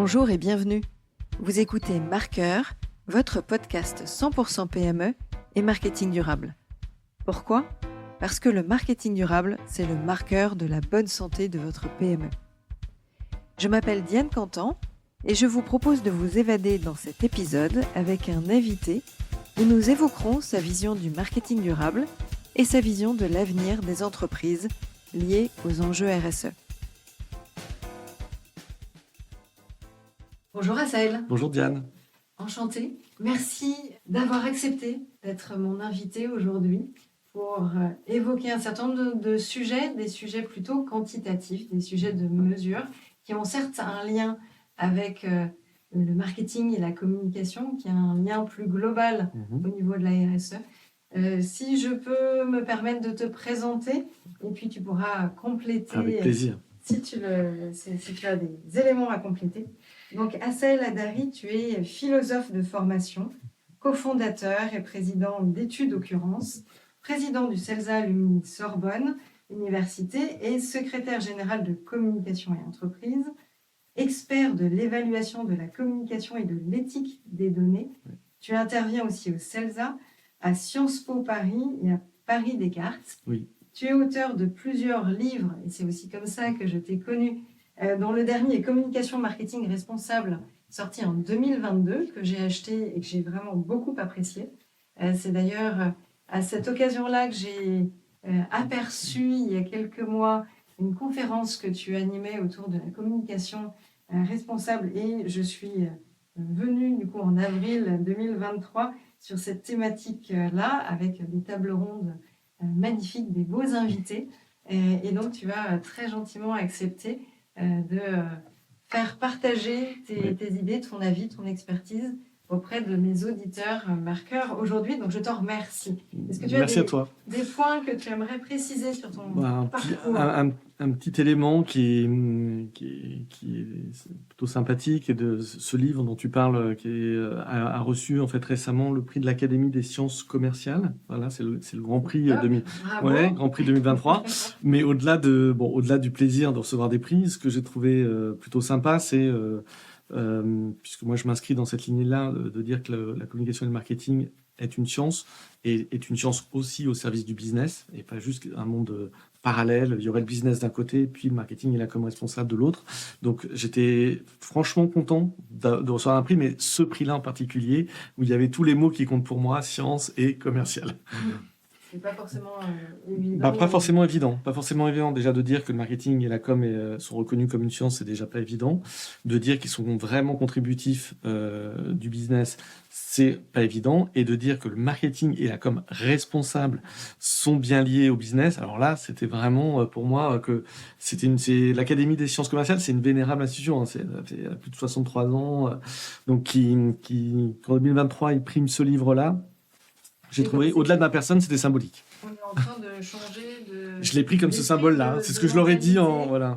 Bonjour et bienvenue. Vous écoutez Marqueur, votre podcast 100% PME et marketing durable. Pourquoi ? Parce que le marketing durable, c'est le marqueur de la bonne santé de votre PME. Je m'appelle Diane Cantan et je vous propose de vous évader dans cet épisode avec un invité où nous évoquerons sa vision du marketing durable et sa vision de l'avenir des entreprises liées aux enjeux RSE. Bonjour Assaël. Bonjour Diane. Enchantée. Merci d'avoir accepté d'être mon invité aujourd'hui pour évoquer un certain nombre de sujets, des sujets plutôt quantitatifs, des sujets de mesure qui ont certes un lien avec le marketing et la communication, qui a un lien plus global au niveau de la RSE. Si je peux me permettre de te présenter, et puis tu pourras compléter. Avec plaisir. Si tu as des éléments à compléter. Donc, Assaël Hadari, tu es philosophe de formation, cofondateur et président d'Études Occurrence, président du CELSA Alumni Sorbonne Université et secrétaire général de communication et entreprise, expert de l'évaluation de la communication et de l'éthique des données. Oui. Tu interviens aussi au CELSA, à Sciences Po Paris et à Paris Descartes. Oui. Tu es auteur de plusieurs livres, et c'est aussi comme ça que je t'ai connu, dont le dernier est Communication Marketing Responsable, sorti en 2022, que j'ai acheté et que j'ai vraiment beaucoup apprécié. C'est d'ailleurs à cette occasion-là que j'ai aperçu, il y a quelques mois, une conférence que tu animais autour de la communication responsable, et je suis venue du coup en avril 2023 sur cette thématique-là, avec des tables rondes magnifiques, des beaux invités. Et donc, tu as très gentiment accepté de faire partager tes idées, ton avis, ton expertise auprès de mes auditeurs marqueurs aujourd'hui. Donc, je t'en remercie. Est-ce que tu Merci as à toi. des points que tu aimerais préciser sur ton parcours ? Un petit élément qui est plutôt sympathique, et de ce livre dont tu parles, a reçu en fait récemment le prix de l'Académie des sciences commerciales. Voilà, c'est le Grand Prix Grand Prix 2023. Mais au-delà du plaisir de recevoir des prix, ce que j'ai trouvé plutôt sympa, c'est puisque moi je m'inscris dans cette lignée-là, de dire que la communication et le marketing est une science, et est une science aussi au service du business, et pas juste un monde parallèle. Il y aurait le business d'un côté, puis le marketing et la com responsable de l'autre. Donc j'étais franchement content de recevoir un prix, mais ce prix-là en particulier, où il y avait tous les mots qui comptent pour moi, science et commercial. C'est pas forcément évident. Pas forcément évident. Déjà, de dire que le marketing et la com sont reconnus comme une science, c'est déjà pas évident. De dire qu'ils sont vraiment contributifs du business, c'est pas évident. Et de dire que le marketing et la com responsables sont bien liés au business. Alors là, c'était vraiment pour moi que c'est l'Académie des sciences commerciales, c'est une vénérable institution. Hein, c'est plus de 63 ans. Donc, qu'en 2023, ils priment ce livre-là. J'ai trouvé, au-delà de ma personne, c'était symbolique. On est en train de changer de... Je l'ai pris comme ce symbole-là. C'est ce que je leur ai dit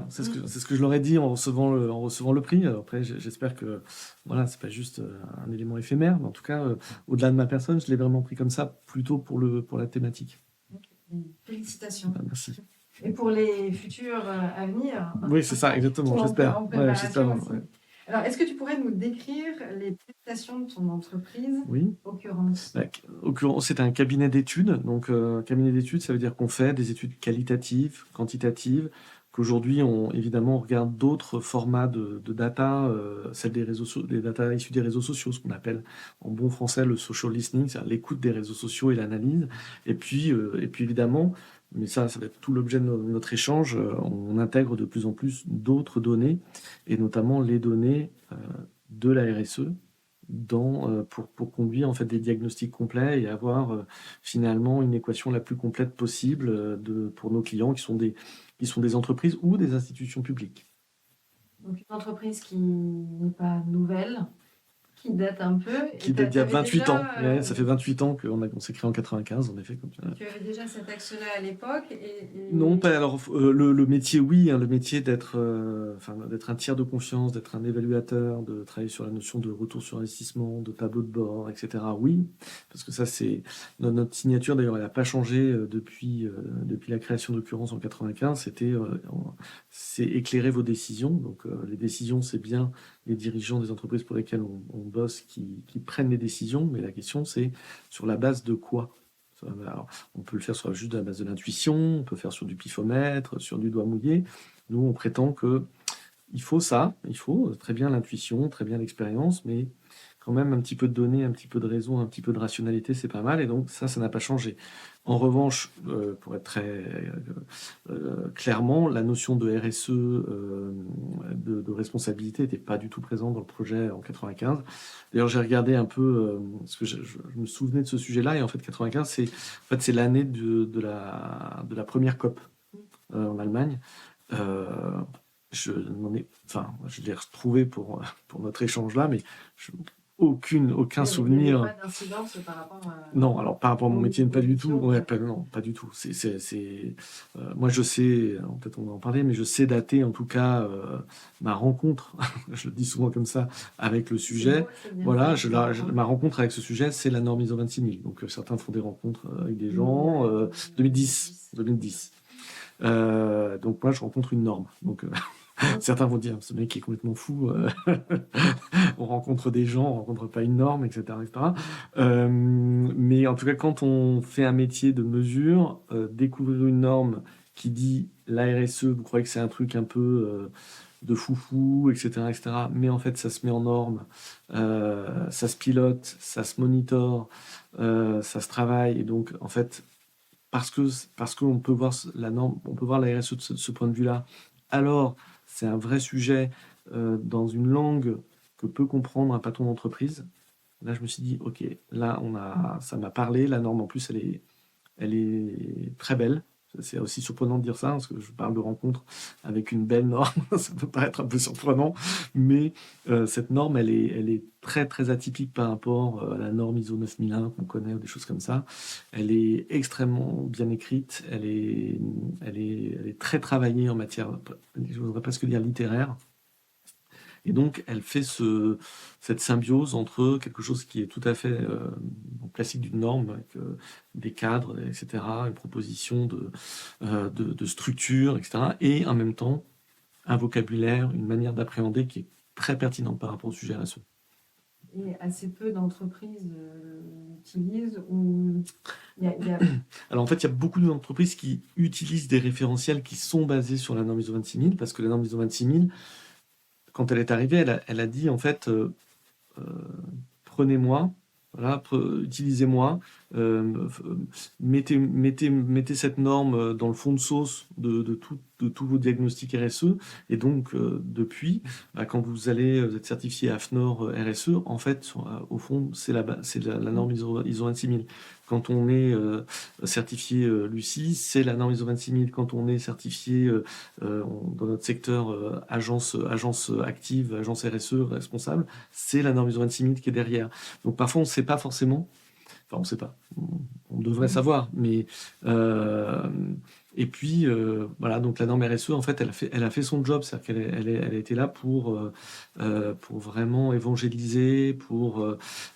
c'est ce que je leur ai dit en recevant le prix. Après, j'espère que c'est pas juste un élément éphémère, mais en tout cas, au-delà de ma personne, je l'ai vraiment pris comme ça, plutôt pour la thématique. Okay. Félicitations. Merci. Et pour les futurs à venir. Oui, c'est ça, exactement. J'espère. J'espère. Alors, est-ce que tu pourrais nous décrire les prestations de ton entreprise ? Oui. Occurrence. Occurrence, c'est un cabinet d'études. Donc, cabinet d'études, ça veut dire qu'on fait des études qualitatives, quantitatives, qu'aujourd'hui, on regarde d'autres formats de data, celles des data issues des réseaux sociaux, ce qu'on appelle en bon français le social listening, c'est-à-dire l'écoute des réseaux sociaux et l'analyse. Et puis évidemment, mais ça va être tout l'objet de notre échange, on intègre de plus en plus d'autres données, et notamment les données de la RSE, pour conduire en fait des diagnostics complets et avoir finalement une équation la plus complète possible pour nos clients qui sont des entreprises ou des institutions publiques. Donc une entreprise qui n'est pas nouvelle, qui date un peu. Qui date d'il y a 28 ans. Ça fait 28 ans qu'on s'est créé en 95, en effet. Tu avais déjà cet axe-là à l'époque Non, pas. Alors, le métier, oui, hein, le métier d'être un tiers de confiance, d'être un évaluateur, de travailler sur la notion de retour sur investissement, de tableau de bord, etc. Oui, parce que ça, c'est notre signature. D'ailleurs, elle n'a pas changé depuis la création d'Occurrence en 95. C'est éclairer vos décisions. Donc, les décisions, c'est bien les dirigeants des entreprises pour lesquelles on bosse qui prennent les décisions, mais la question c'est sur la base de quoi? Alors, on peut le faire sur juste la base de l'intuition, on peut faire sur du pifomètre, sur du doigt mouillé. Nous, on prétend que il faut ça, il faut très bien l'intuition, très bien l'expérience, mais quand même un petit peu de données, un petit peu de raison, un petit peu de rationalité, c'est pas mal. Et donc ça n'a pas changé. En revanche, pour être très clairement, la notion de RSE, de responsabilité, n'était pas du tout présente dans le projet en 95. D'ailleurs, j'ai regardé un peu, parce que je me souvenais de ce sujet-là, et en fait, 95, c'est l'année de la première COP en Allemagne. Je l'ai retrouvé pour notre échange là, mais aucun souvenir. Il n'y avait pas d'incidence par rapport à... Non, alors par rapport à mon métier, pas du tout. Ouais, ouais. non, pas du tout. Moi, je sais, peut-être on va en parler, mais je sais dater en tout cas ma rencontre, je le dis souvent comme ça, avec le sujet. Voilà, ma rencontre avec ce sujet, c'est la norme ISO 26000. Donc certains font des rencontres avec des gens. 2010. Donc moi, je rencontre une norme. Donc certains vont dire, ce mec est complètement fou. On rencontre des gens, on rencontre pas une norme, etc., etc. Mais en tout cas, quand on fait un métier de mesure, découvrir une norme qui dit la RSE, vous croyez que c'est un truc un peu de foufou, etc., etc. Mais en fait, ça se met en norme, ça se pilote, ça se monitore, ça se travaille. Et donc, en fait, parce qu'on peut voir la norme, on peut voir la RSE de ce point de vue-là, alors c'est un vrai sujet dans une langue que peut comprendre un patron d'entreprise. Là, je me suis dit, ok, là, ça m'a parlé. La norme, en plus, elle est très belle. C'est aussi surprenant de dire ça, parce que je parle de rencontre avec une belle norme. Ça peut paraître un peu surprenant, mais cette norme, elle est très, très atypique par rapport à la norme ISO 9001 qu'on connaît, ou des choses comme ça. Elle est extrêmement bien écrite. Elle est très travaillée en matière, je voudrais presque dire littéraire. Et donc, elle fait cette symbiose entre quelque chose qui est tout à fait classique d'une norme, avec des cadres, etc., une proposition de structure, etc., et en même temps, un vocabulaire, une manière d'appréhender qui est très pertinente par rapport au sujet RSE. Et assez peu d'entreprises l'utilisent ou Alors en fait, il y a beaucoup d'entreprises qui utilisent des référentiels qui sont basés sur la norme ISO 26000, parce que la norme ISO 26000, quand elle est arrivée, elle a dit en fait, prenez-moi, voilà, utilisez-moi, mettez cette norme dans le fond de sauce de tous vos diagnostics RSE. Et donc, depuis, quand vous êtes certifié AFNOR RSE, en fait, au fond, c'est la norme ISO 26000. Quand on est certifié Lucie, c'est la norme ISO 26000. Quand on est certifié dans notre secteur agence active, agence RSE responsable, c'est la norme ISO 26000 qui est derrière. Donc parfois on ne sait pas forcément, enfin on ne sait pas, on devrait savoir, mais et puis voilà, donc la norme RSE en fait elle a fait son job, c'est-à-dire qu'elle a été là pour vraiment évangéliser, pour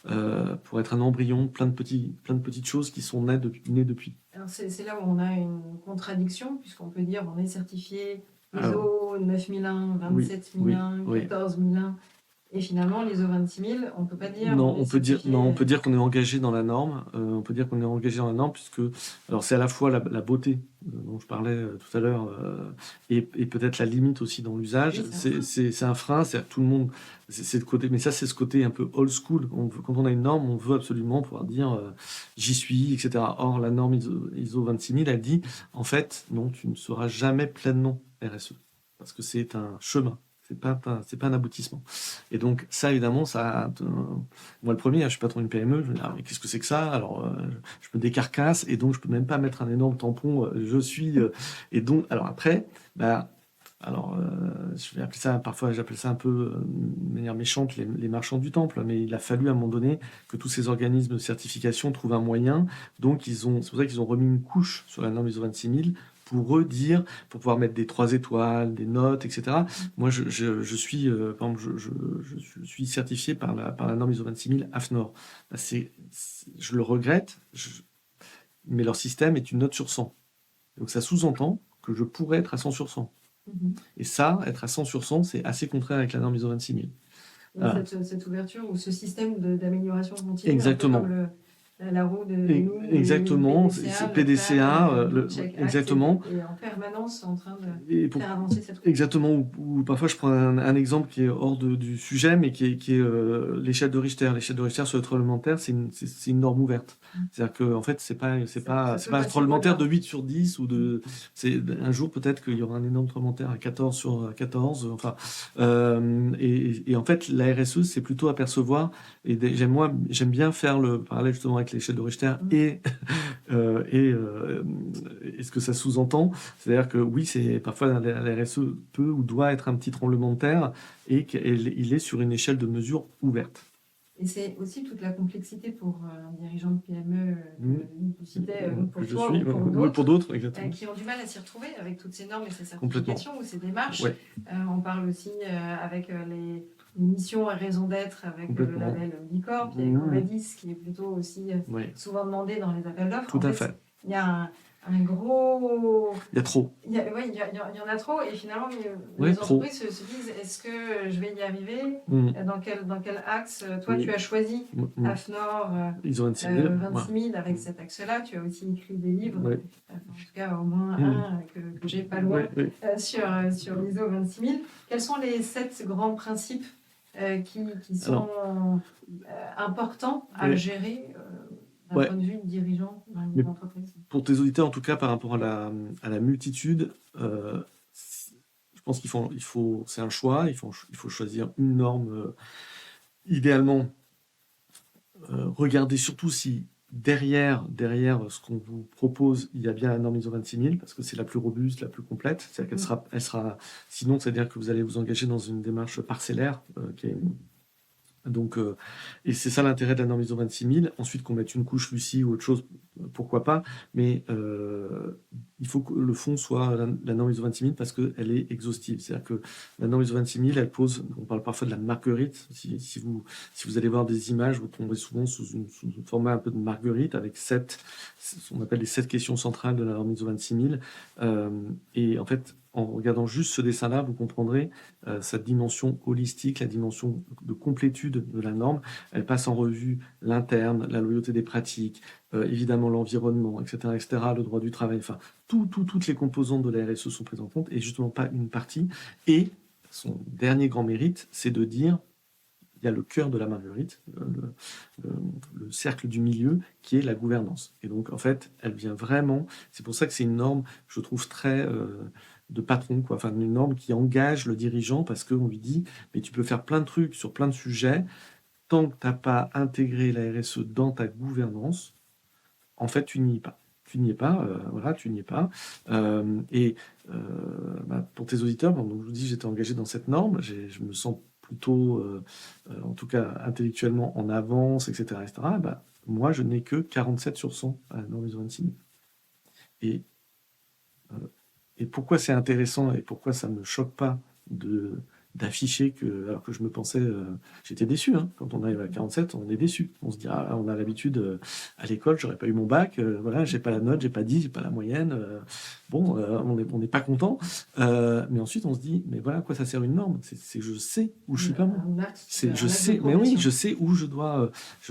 être un embryon, plein de petites choses qui sont nées depuis. Alors c'est là où on a une contradiction, puisqu'on peut dire on est certifié ISO 9001, 27001, 14001. Et finalement, l'ISO 26000, on ne peut pas dire... Non, on peut dire qu'on est engagé dans la norme. On peut dire qu'on est engagé dans la norme, puisque alors c'est à la fois la beauté dont je parlais tout à l'heure, et peut-être la limite aussi dans l'usage. Oui, c'est un frein, c'est tout le monde... C'est le côté, mais ça, c'est ce côté un peu old school. Quand on a une norme, on veut absolument pouvoir dire j'y suis, etc. Or, la norme ISO 26000, elle dit, en fait, non, tu ne seras jamais pleinement RSE, parce que c'est un chemin. C'est pas un aboutissement. Et donc, ça, évidemment, moi, le premier, je suis patron d'une PME, je me dis, mais qu'est-ce que c'est que ça? Alors, je me décarcasse, et donc, je peux même pas mettre un énorme tampon, et donc, alors après, je vais appeler ça, parfois, j'appelle ça un peu, de manière méchante, les marchands du temple, mais il a fallu, à un moment donné, que tous ces organismes de certification trouvent un moyen. Donc, c'est pour ça qu'ils ont remis une couche sur la norme ISO 26000, pour eux dire, pour pouvoir mettre des 3 étoiles, des notes, etc. Moi, je suis, par exemple, je suis certifié par la norme ISO 26000 AFNOR. Je le regrette, mais leur système est une note sur 100. Donc ça sous-entend que je pourrais être à 100 sur 100. Et ça, être à 100 sur 100, c'est assez contraire avec la norme ISO 26000. Il y a Voilà. cette ouverture ou ce système d'amélioration continue, un peu Exactement. comme la roue de Noun, Exactement, c'est PDCA, exactement. et en permanence en train de Et faire avancer cette roue. exactement, ou parfois je prends un exemple qui est hors du sujet, mais qui est l'échelle de Richter. L'échelle de Richter sur le tremblement de terre, c'est une norme ouverte. C'est-à-dire que en fait, c'est pas un tremblement de terre de 8 sur 10 c'est un jour peut-être qu'il y aura un énorme tremblement de terre à 14 sur 14. Enfin, et en fait, la RSE, c'est plutôt apercevoir. Et j'aime bien faire le parallèle justement avec l'échelle de Richter et ce que ça sous-entend. C'est-à-dire que oui, parfois la RSE peut ou doit être un petit tremblement de terre et qu'il est sur une échelle de mesure ouverte. Et c'est aussi toute la complexité pour un dirigeant de PME que tu citais, pour toi ou pour d'autres, exactement. Qui ont du mal à s'y retrouver avec toutes ces normes et ces certifications ou ces démarches. Ouais. On parle aussi avec les missions à raison d'être, avec le label Bicorp, il y a Covadis qui est plutôt aussi souvent demandé dans les appels d'offres. Tout à fait. Il y a un gros... Il y a trop. Il y en a trop et finalement les entreprises se disent est-ce que je vais y arriver dans quel axe toi tu as choisi AFNOR ISO 26000 avec cet axe-là, tu as aussi écrit des livres, en tout cas au moins un que j'ai pas loin sur l'ISO 26000. Quels sont les 7 grands principes qui sont importants à gérer d'un point de vue de dirigeant d'une entreprise? Pour tes auditeurs, en tout cas, par rapport à la multitude, je pense c'est un choix, il faut choisir une norme. Idéalement, regardez surtout si derrière ce qu'on vous propose, il y a bien la norme ISO 26000, parce que c'est la plus robuste, la plus complète. C'est-à-dire qu'elle sera, sinon, c'est-à-dire que vous allez vous engager dans une démarche parcellaire qui est... Donc, et c'est ça l'intérêt de la norme ISO 26000. Ensuite, qu'on mette une couche Lucie ou autre chose, pourquoi pas. Mais il faut que le fond soit la norme ISO 26000 parce qu'elle est exhaustive. C'est-à-dire que la norme ISO 26000, elle pose, on parle parfois de la marguerite. Si vous allez voir des images, vous tomberez souvent sous un format un peu de marguerite avec on appelle les 7 questions centrales de la norme ISO 26000. Et en fait, en regardant juste ce dessin-là, vous comprendrez cette dimension holistique, la dimension de complétude de la norme. Elle passe en revue l'interne, la loyauté des pratiques, évidemment l'environnement, etc., le droit du travail. Enfin, toutes les composantes de la RSE sont prises en compte et justement pas une partie. Et son dernier grand mérite, c'est de dire il y a le cœur de la marguerite, le cercle du milieu, qui est la gouvernance. Et donc, en fait, elle vient vraiment... C'est pour ça que c'est une norme, je trouve, très... de patron, quoi. Enfin, une norme qui engage le dirigeant parce qu'on lui dit mais tu peux faire plein de trucs sur plein de sujets, tant que tu n'as pas intégré la RSE dans ta gouvernance, en fait, tu n'y es pas. Tu n'y es pas, tu n'y es pas. Pour tes auditeurs, donc, je vous dis, j'étais engagé dans cette norme, je me sens plutôt, en tout cas intellectuellement, en avance, etc. Moi, je n'ai que 47 sur 100 à la norme ISO 26000. Et pourquoi c'est intéressant et pourquoi ça ne me choque pas d'afficher alors que je me pensais... j'étais déçu, quand on arrive à 47, on est déçu. On se dit, on a l'habitude, à l'école, j'aurais pas eu mon bac, j'ai pas la note, j'ai pas 10, j'ai pas la moyenne, on n'est pas content. Mais ensuite, on se dit, mais voilà à quoi ça sert une norme, c'est je sais où je suis pas bon. Je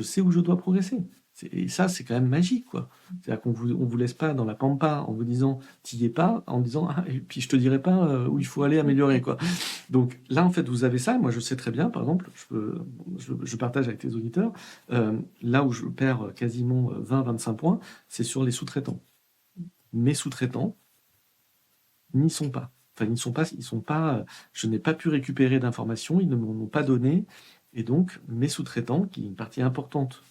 sais où je dois progresser. Et ça, c'est quand même magique, quoi. C'est-à-dire qu'on vous laisse pas dans la pampa en vous disant t'y es pas, en disant et puis je te dirai pas où il faut aller améliorer, quoi. Donc là, en fait, vous avez ça. Moi, je sais très bien, par exemple, je partage avec tes auditeurs, là où je perds quasiment 20-25 points, c'est sur les sous-traitants. Mes sous-traitants n'y sont pas. Enfin, ils sont pas. Je n'ai pas pu récupérer d'informations, ils ne m'en ont pas donné, et donc mes sous-traitants, qui est une partie importante.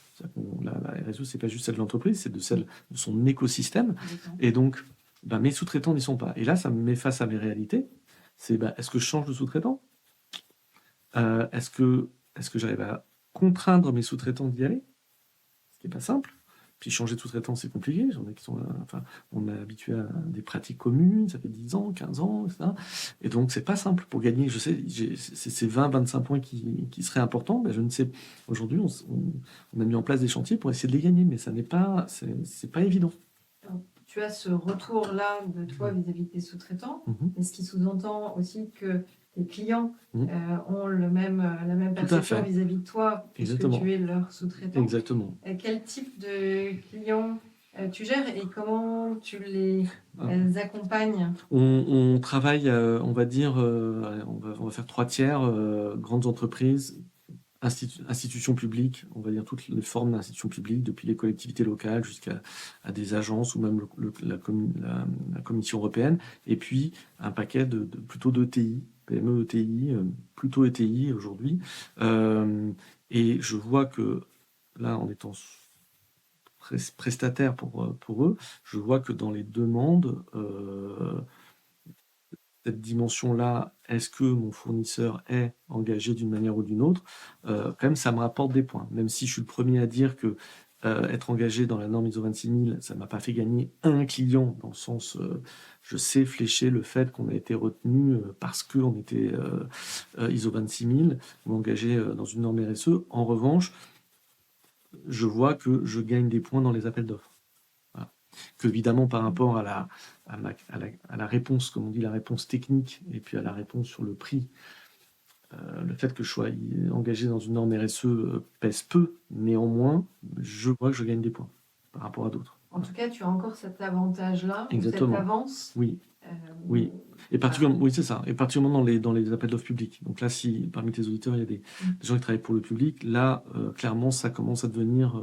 La RSE, c'est pas juste celle de l'entreprise, c'est celle de son écosystème. Et donc, mes sous-traitants n'y sont pas. Et là, ça me met face à mes réalités. C'est est-ce que je change de sous-traitant ? Est-ce que j'arrive à contraindre mes sous-traitants d'y aller ? Ce qui n'est pas simple. Puis changer de sous-traitant, c'est compliqué. J'en ai qui sont, on est habitué à des pratiques communes, ça fait 10 ans, 15 ans, etc. Et donc, c'est pas simple pour gagner. Je sais, c'est ces 20-25 points qui seraient importants. Mais je ne sais. Aujourd'hui, on a mis en place des chantiers pour essayer de les gagner, mais ça n'est pas, c'est pas évident. Alors, tu as ce retour-là de toi vis-à-vis de tes sous-traitants, mais ce qui sous-entend aussi que tes clients Mmh. ont la même Tout à perception fait. vis-à-vis de toi, puisque Exactement. tu es leur sous-traitant. Exactement. Quel type de clients tu gères et comment tu les Ah. accompagnes? On travaille, on va dire, allez, on va faire 3 tiers, grandes entreprises, institutions publiques, on va dire toutes les formes d'institutions publiques, depuis les collectivités locales jusqu'à des agences ou même la Commission européenne. Et puis un paquet plutôt d'ETI, PME, ETI, plutôt ETI aujourd'hui. Et je vois que là, en étant prestataire pour eux, je vois que dans les demandes, cette dimension-là, est-ce que mon fournisseur est engagé d'une manière ou d'une autre, quand même, ça me rapporte des points. Même si je suis le premier à dire que être engagé dans la norme ISO 26000, ça ne m'a pas fait gagner un client, dans le sens, je sais flécher le fait qu'on a été retenu parce qu'on était ISO 26000 ou engagé dans une norme RSE. En revanche, je vois que je gagne des points dans les appels d'offres. Voilà. Qu'évidemment, par rapport à la réponse, comme on dit, la réponse technique, et puis à la réponse sur le prix, le fait que je sois engagé dans une norme RSE pèse peu. Néanmoins, je vois que je gagne des points par rapport à d'autres. En tout cas, tu as encore cet avantage-là, ou cette Exactement. avance. Oui. Oui. Et particulièrement, oui, c'est ça. Et particulièrement dans les appels d'offres publics. Donc là, si parmi tes auditeurs, il y a des gens qui travaillent pour le public, là, clairement, ça commence à devenir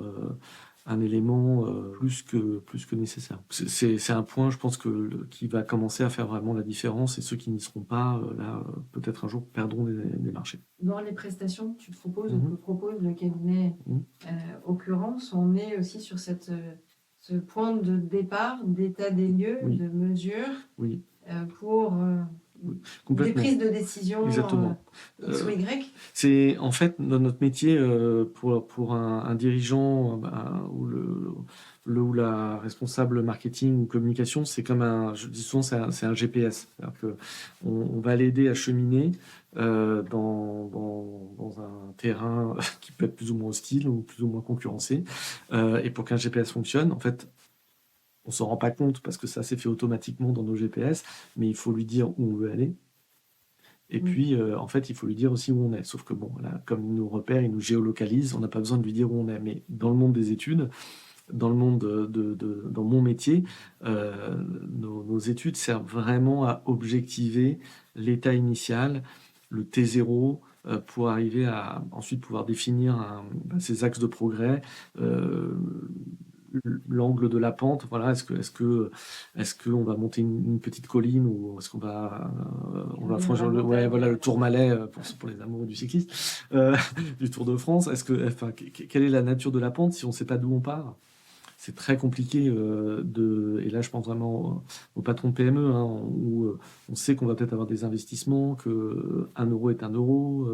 un élément plus que nécessaire. C'est un point, je pense, qui va commencer à faire vraiment la différence. Et ceux qui n'y seront pas, là, peut-être un jour, perdront des marchés. Dans les prestations que tu proposes, ou que propose le cabinet Occurrence, on est aussi sur ce point de départ, d'état des lieux, de mesure, pour des prises de décision X ou Y. C'est en fait notre métier pour un dirigeant ou la responsable marketing ou communication, c'est comme je dis souvent, c'est un GPS. C'est-à-dire que on va l'aider à cheminer dans un terrain qui peut être plus ou moins hostile ou plus ou moins concurrencé. Et pour qu'un GPS fonctionne, en fait, on s'en rend pas compte parce que ça s'est fait automatiquement dans nos GPS, mais il faut lui dire où on veut aller. Et puis, en fait, il faut lui dire aussi où on est. Sauf que, bon, là, comme il nous repère, il nous géolocalise, on n'a pas besoin de lui dire où on est. Mais dans le monde des études, dans le monde dans mon métier, nos études servent vraiment à objectiver l'état initial, le T0, pour arriver à ensuite pouvoir définir ces axes de progrès, l'angle de la pente. Voilà, est-ce que on va monter une petite colline ou est-ce qu'on va franchir le Tourmalet pour les amoureux du cycliste, du Tour de France. Quelle est la nature de la pente si on ne sait pas d'où on part? C'est très compliqué et là je pense vraiment aux patrons de PME, où on sait qu'on va peut-être avoir des investissements, que 1 euro est 1 euro,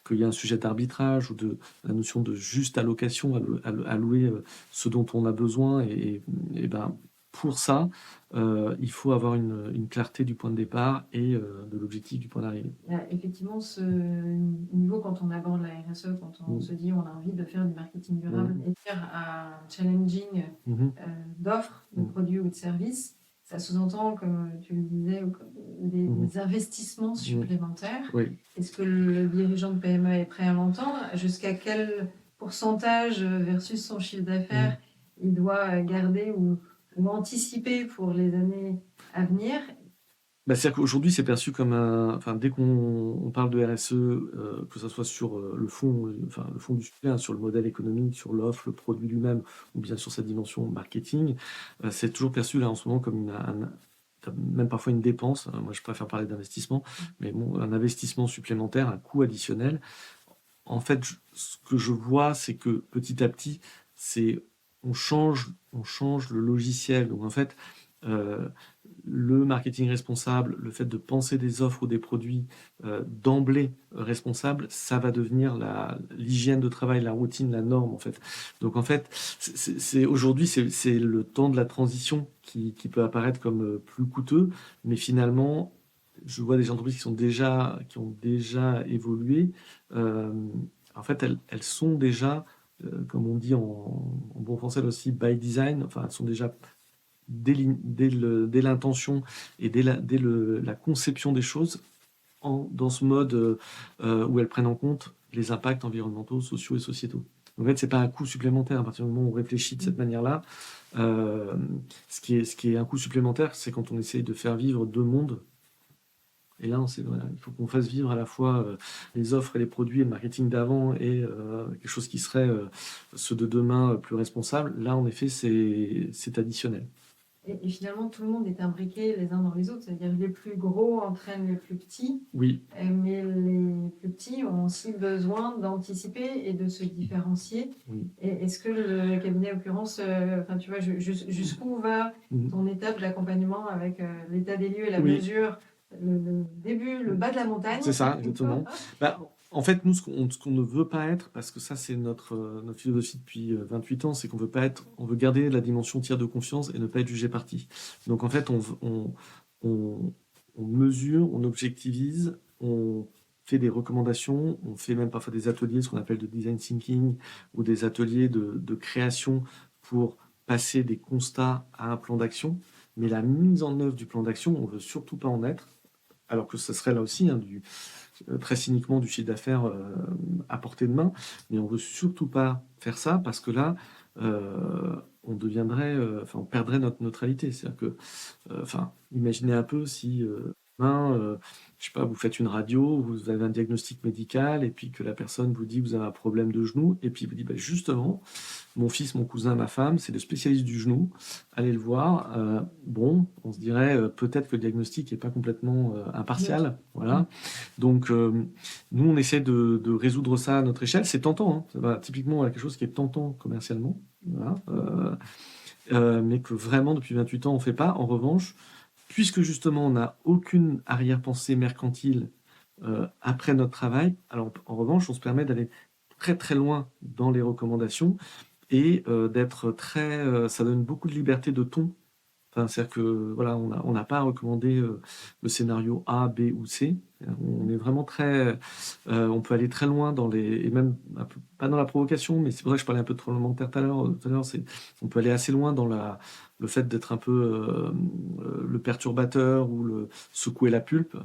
qu'il y a un sujet d'arbitrage ou de la notion de juste allocation, allouer ce dont on a besoin. Et ben, pour ça, il faut avoir une clarté du point de départ et de l'objectif du point d'arrivée. Il y a effectivement ce niveau quand on aborde la RSE, quand on se dit on a envie de faire du marketing durable et faire un challenging d'offres, de produits ou de services. Ça sous-entend, comme tu le disais, des investissements supplémentaires. Est-ce que le dirigeant de PME est prêt à l'entendre? Jusqu'à quel pourcentage versus son chiffre d'affaires il doit garder ou anticiper pour les années à venir? C'est-à-dire qu'aujourd'hui, c'est perçu comme dès qu'on parle de RSE, que ce soit sur le fond du sujet, sur le modèle économique, sur l'offre, le produit lui-même, ou bien sur sa dimension marketing, c'est toujours perçu là en ce moment comme même parfois une dépense. Moi, je préfère parler d'investissement, mais bon, un investissement supplémentaire, un coût additionnel. En fait, ce que je vois, c'est que petit à petit, on change le logiciel. Donc en fait, le marketing responsable, le fait de penser des offres ou des produits d'emblée responsables, ça va devenir l'hygiène de travail, la routine, la norme en fait. Donc en fait, aujourd'hui, c'est le temps de la transition qui peut apparaître comme plus coûteux, mais finalement, je vois des entreprises qui ont déjà évolué. En fait, elles sont déjà, comme on dit en bon français aussi, by design. Enfin, elles sont déjà dès l'intention et dès la conception des choses, dans ce mode où elles prennent en compte les impacts environnementaux, sociaux et sociétaux. En fait, c'est pas un coût supplémentaire à partir du moment où on réfléchit de cette manière-là. Ce qui est un coût supplémentaire, c'est quand on essaye de faire vivre deux mondes. Et là, voilà, il faut qu'on fasse vivre à la fois les offres et les produits et le marketing d'avant et quelque chose qui serait ceux de demain plus responsable. Là, en effet, c'est additionnel. Et finalement, tout le monde est imbriqué les uns dans les autres. C'est-à-dire les plus gros entraînent les plus petits, Oui, mais les plus petits ont aussi besoin d'anticiper et de se différencier. oui. Et est-ce que le cabinet, en l'occurrence, enfin, tu vois, jusqu'où va ton étape d'accompagnement avec l'état des lieux et la Oui. mesure, le début, le bas de la montagne? C'est ça, exactement. Bah, en fait, nous, ce qu'on ne veut pas être, parce que ça, c'est notre philosophie depuis 28 ans, c'est qu'on veut pas être, on veut garder la dimension tiers de confiance et ne pas être jugé parti. Donc, en fait, on mesure, on objectivise, on fait des recommandations, on fait même parfois des ateliers, ce qu'on appelle de design thinking, ou des ateliers de création pour passer des constats à un plan d'action. Mais la mise en œuvre du plan d'action, on veut surtout pas en être, alors que ce serait là aussi très cyniquement du chiffre d'affaires à portée de main, mais on veut surtout pas faire ça parce que là, on deviendrait, on perdrait notre neutralité. C'est-à-dire que, imaginez un peu si demain, je sais pas, vous faites une radio, vous avez un diagnostic médical, et puis que la personne vous dit que vous avez un problème de genou, et puis vous dit, bah, justement, mon fils, mon cousin, ma femme, c'est le spécialiste du genou, allez le voir. Bon, on se dirait peut-être que le diagnostic n'est pas complètement impartial. Voilà. Donc, nous, on essaie de résoudre ça à notre échelle. C'est tentant, hein. Ça va typiquement quelque chose qui est tentant commercialement. Voilà. Mais que vraiment, depuis 28 ans, on ne fait pas. En revanche, puisque justement, on n'a aucune arrière-pensée mercantile après notre travail, alors en revanche, on se permet d'aller très très loin dans les recommandations et d'être très... ça donne beaucoup de liberté de ton. Enfin, c'est-à-dire que voilà, on n'a pas à recommander le scénario A, B ou C. On est vraiment très... on peut aller très loin dans les... Et même, un peu, pas dans la provocation, mais c'est pour ça que je parlais un peu de tremblement de terre tout à l'heure. On peut aller assez loin dans le fait d'être un peu le perturbateur ou le secouer la pulpe,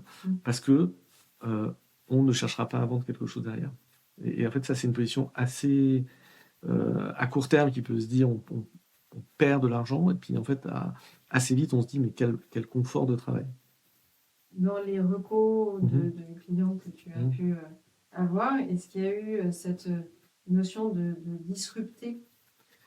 parce que on ne cherchera pas à vendre quelque chose derrière. Et en fait, ça, c'est une position assez... à court terme qui peut se dire on perd de l'argent et puis en fait assez vite on se dit mais quel confort de travail. Dans les recos de clients que tu as pu avoir, est-ce qu'il y a eu cette notion de disrupter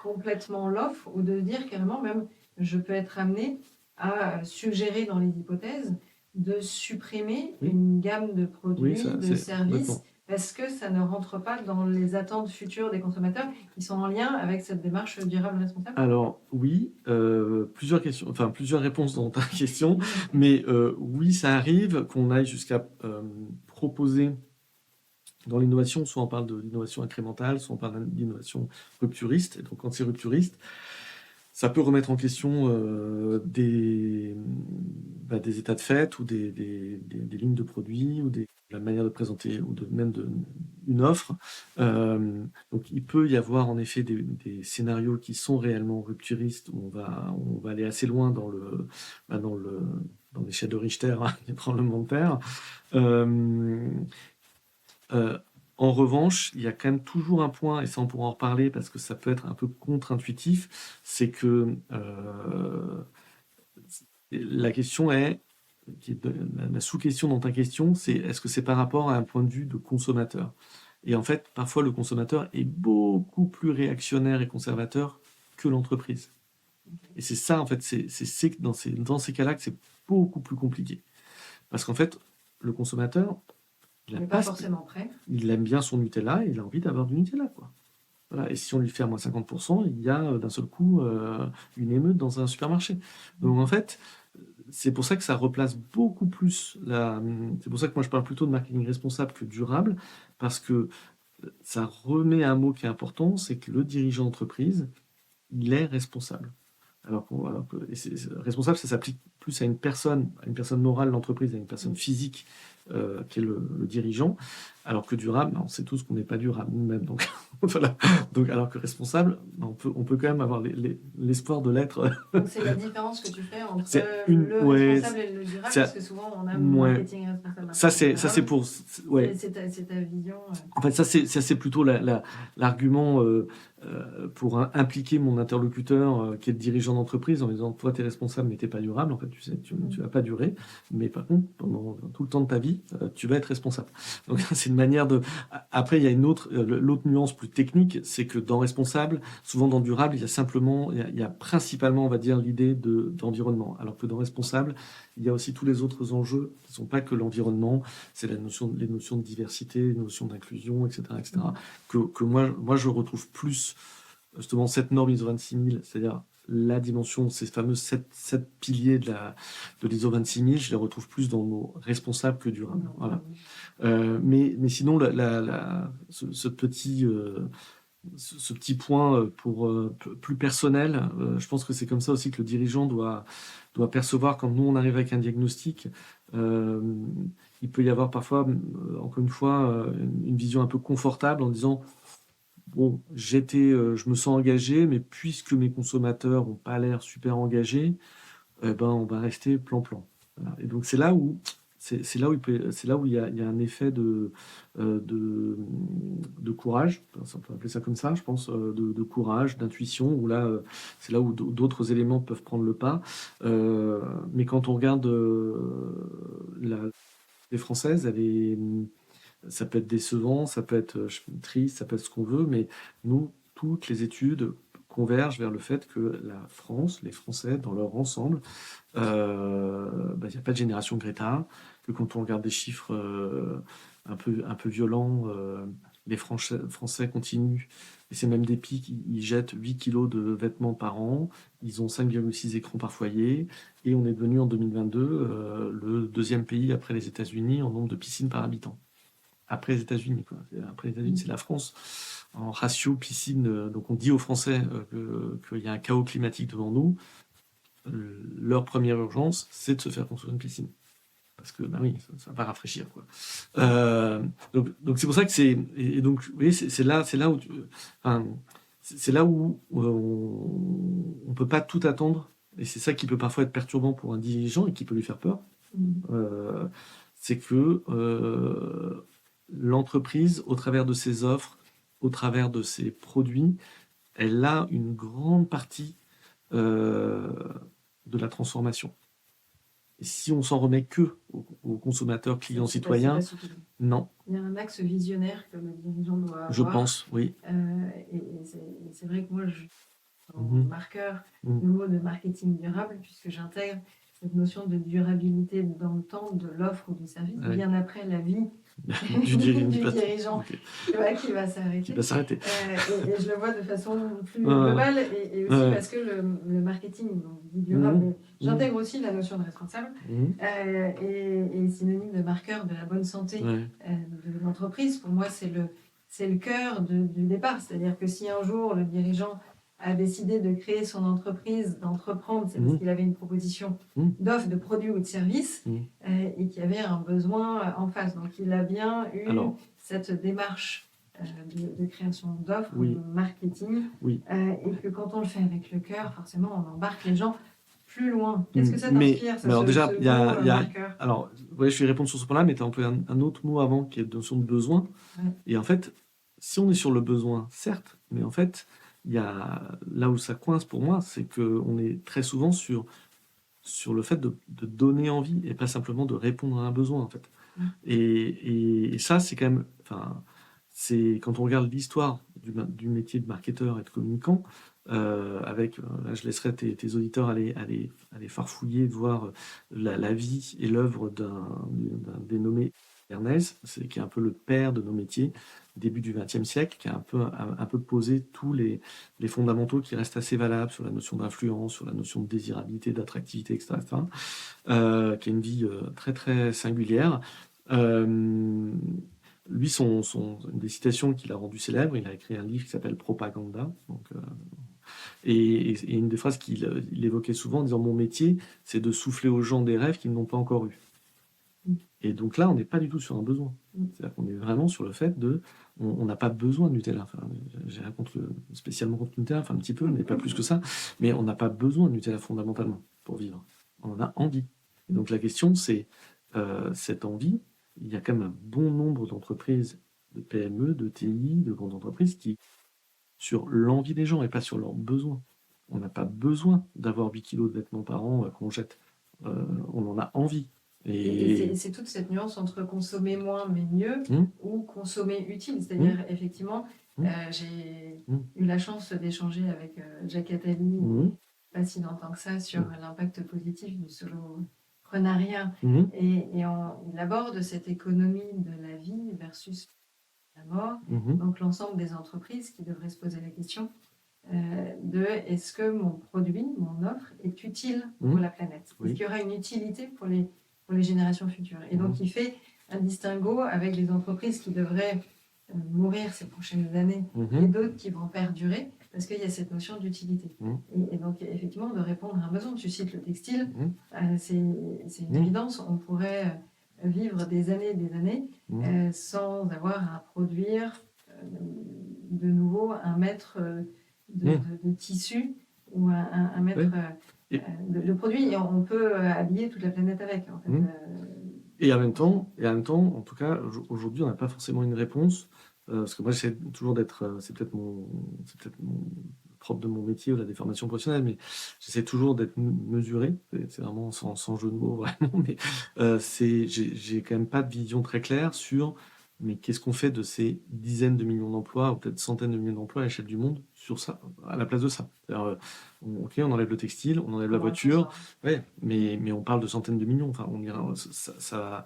complètement l'offre ou de dire carrément même je peux être amené à suggérer dans les hypothèses de supprimer une gamme de produits, de services parce que ça ne rentre pas dans les attentes futures des consommateurs qui sont en lien avec cette démarche durable responsable? Alors oui, plusieurs réponses dans ta question, mais oui, ça arrive qu'on aille jusqu'à proposer dans l'innovation, soit on parle de l'innovation incrémentale, soit on parle d'innovation rupturiste. Et donc quand c'est rupturiste, ça peut remettre en question des états de fait ou des lignes de produits ou la manière de présenter ou même une offre. Donc il peut y avoir en effet des scénarios qui sont réellement rupturistes où on va aller assez loin dans l'échelle de Richter des tremblements de terre. En revanche, il y a quand même toujours un point, et ça on pourra en reparler parce que ça peut être un peu contre-intuitif, c'est que la question est, la sous-question dans ta question, c'est est-ce que c'est par rapport à un point de vue de consommateur? Et en fait, parfois le consommateur est beaucoup plus réactionnaire et conservateur que l'entreprise. Et c'est ça, en fait, c'est dans ces cas-là que c'est beaucoup plus compliqué. Parce qu'en fait, le consommateur, il n'est pas forcément prêt. Il aime bien son Nutella et il a envie d'avoir du Nutella, quoi. Voilà. Et si on lui fait à moins 50%, il y a d'un seul coup une émeute dans un supermarché. Donc en fait, c'est pour ça que ça replace beaucoup plus c'est pour ça que moi je parle plutôt de marketing responsable que durable, parce que ça remet un mot qui est important, c'est que le dirigeant d'entreprise, il est responsable. Alors que responsable, ça s'applique plus à une personne morale, l'entreprise, à une personne physique qui est le dirigeant, alors que durable, on sait tous qu'on n'est pas durable nous-mêmes. Donc, voilà. Donc, alors que responsable, on peut quand même avoir l'espoir de l'être. Donc, c'est la différence que tu fais entre C'est le ouais, responsable et le durable, c'est- parce que souvent on a ouais. marketing responsable, Ça, marketing c'est durable. ouais. C'est ta vision. En fait, ça, c'est plutôt l'argument pour impliquer mon interlocuteur qui est le dirigeant d'entreprise en lui disant, toi, tu es responsable, mais tu n'es pas durable. En fait, tu sais, tu vas pas durer. Mais par contre, pendant tout le temps de ta vie, tu vas être responsable. Donc, c'est une manière de... Après, il y a l'autre nuance plus technique, c'est que dans responsable, souvent dans durable, il y a principalement, on va dire, l'idée d'environnement. Alors que dans responsable, il y a aussi tous les autres enjeux qui ne sont pas que l'environnement, c'est les notions de diversité, les notions d'inclusion, etc., etc., que moi, je retrouve plus, justement, cette norme ISO 26000, c'est-à-dire la dimension, ces fameux 7 piliers de l'ISO 26000, je les retrouve plus dans nos responsables que durables. Voilà. Mais sinon, ce petit point plus personnel, je pense que c'est comme ça aussi que le dirigeant doit percevoir quand nous on arrive avec un diagnostic. Il peut y avoir parfois, encore une fois, une vision un peu confortable en disant bon, je me sens engagé, mais puisque mes consommateurs n'ont pas l'air super engagés, on va rester plan-plan. Voilà. Et donc c'est là où il y a un effet de courage, on peut appeler ça comme ça, je pense, de courage, d'intuition, où là, c'est là où d'autres éléments peuvent prendre le pas. Mais quand on regarde les françaises, ça peut être décevant, ça peut être triste, ça peut être ce qu'on veut, mais nous, toutes les études convergent vers le fait que la France, les Français, dans leur ensemble, il n'y a pas de génération Greta, que quand on regarde des chiffres un peu violents, les Français continuent, et c'est même des pics, ils jettent 8 kilos de vêtements par an, ils ont 5,6 écrans par foyer, et on est devenu en 2022 le deuxième pays après les États-Unis en nombre de piscines par habitant. Après les États-Unis, quoi. Après les États-Unis, c'est la France. En ratio piscine, donc on dit aux Français qu'il y a un chaos climatique devant nous. Leur première urgence, c'est de se faire construire une piscine. Parce que, oui, ça va rafraîchir, quoi. Donc c'est pour ça que c'est... Et donc, vous voyez, c'est là où... c'est là où on peut pas tout attendre. Et c'est ça qui peut parfois être perturbant pour un dirigeant et qui peut lui faire peur. C'est que l'entreprise, au travers de ses offres, au travers de ses produits, elle a une grande partie de la transformation. Et si on s'en remet que aux consommateurs, clients, citoyens, non. Il y a un axe visionnaire que le dirigeant doit avoir. Je pense, oui. Et c'est vrai que moi, en marqueur, le mot de marketing durable, puisque j'intègre cette notion de durabilité dans le temps de l'offre ou du service, bien après la vie du dirigeant qui va s'arrêter. Et je le vois de façon plus globale, et aussi parce que le marketing dit durable, j'intègre aussi la notion de responsable, et synonyme de marqueur de la bonne santé de l'entreprise. Pour moi, c'est le cœur du départ. C'est-à-dire que si un jour le dirigeant a décidé de créer son entreprise, d'entreprendre, c'est parce qu'il avait une proposition d'offre, de produit ou de service, et qu'il y avait un besoin en face. Donc il a bien eu cette démarche de création d'offres, de marketing, et que quand on le fait avec le cœur, forcément, on embarque les gens plus loin. Qu'est-ce que ça t'inspire, marqueur? Alors, je vais répondre sur ce point-là, mais tu as employé un autre mot avant, qui est la notion de besoin. Et en fait, si on est sur le besoin, certes, mais en fait, il y a là où ça coince pour moi, c'est qu'on est très souvent sur le fait de donner envie et pas simplement de répondre à un besoin, en fait. Et ça, c'est quand même... c'est quand on regarde l'histoire du métier de marketeur et de communicant, là, je laisserai tes auditeurs aller farfouiller, voir la vie et l'œuvre d'un dénommé Ernest, qui est un peu le père de nos métiers, début du XXe siècle, qui a un peu posé tous les fondamentaux qui restent assez valables sur la notion d'influence, sur la notion de désirabilité, d'attractivité, etc., qui a une vie très très singulière. Lui, une des citations qu'il a rendu célèbre, il a écrit un livre qui s'appelle Propaganda, donc Et une des phrases il évoquait souvent en disant: mon métier, c'est de souffler aux gens des rêves qu'ils n'ont pas encore eus. Et donc là, on n'est pas du tout sur un besoin. C'est-à-dire qu'on est vraiment sur le fait on n'a pas besoin de Nutella. Enfin, j'ai rien spécialement contre Nutella, enfin un petit peu, mais pas plus que ça. Mais on n'a pas besoin de Nutella fondamentalement pour vivre. On en a envie. Et donc la question, c'est cette envie. Il y a quand même un bon nombre d'entreprises, de PME, de TI, de grandes entreprises qui sur l'envie des gens et pas sur leurs besoins. On n'a pas besoin d'avoir 8 kilos de vêtements par an qu'on jette. On en a envie. Et c'est toute cette nuance entre consommer moins mais mieux ou consommer utile. C'est-à-dire, effectivement, j'ai eu la chance d'échanger avec Jacques Attali, pas si longtemps que ça, sur l'impact positif du soloprenariat. Et il aborde cette économie de la vie versus la mort. Donc, l'ensemble des entreprises qui devraient se poser la question de est-ce que mon produit, mon offre est utile pour la planète? Est-ce qu'il y aura une utilité pour les générations futures? Et donc, il fait un distinguo avec les entreprises qui devraient mourir ces prochaines années et d'autres qui vont perdurer parce qu'il y a cette notion d'utilité. Et donc, effectivement, de répondre à un besoin. Tu cites le textile, c'est une évidence. On pourrait vivre des années sans avoir à produire de nouveau un mètre de tissu ou un mètre de produit, et on peut habiller toute la planète avec. En fait. Et en même temps, en tout cas, aujourd'hui, on n'a pas forcément une réponse, parce que moi, j'essaie toujours d'être, c'est peut-être mon propre de mon métier ou la déformation professionnelle, mais j'essaie toujours d'être mesuré. C'est vraiment sans jeu de mots, vraiment, mais j'ai quand même pas de vision très claire sur mais qu'est-ce qu'on fait de ces dizaines de millions d'emplois, ou peut-être centaines de millions d'emplois à l'échelle du monde, sur ça, à la place de ça. Ok, on enlève le textile, on enlève la voiture, mais on parle de centaines de millions. Enfin, on ira, ça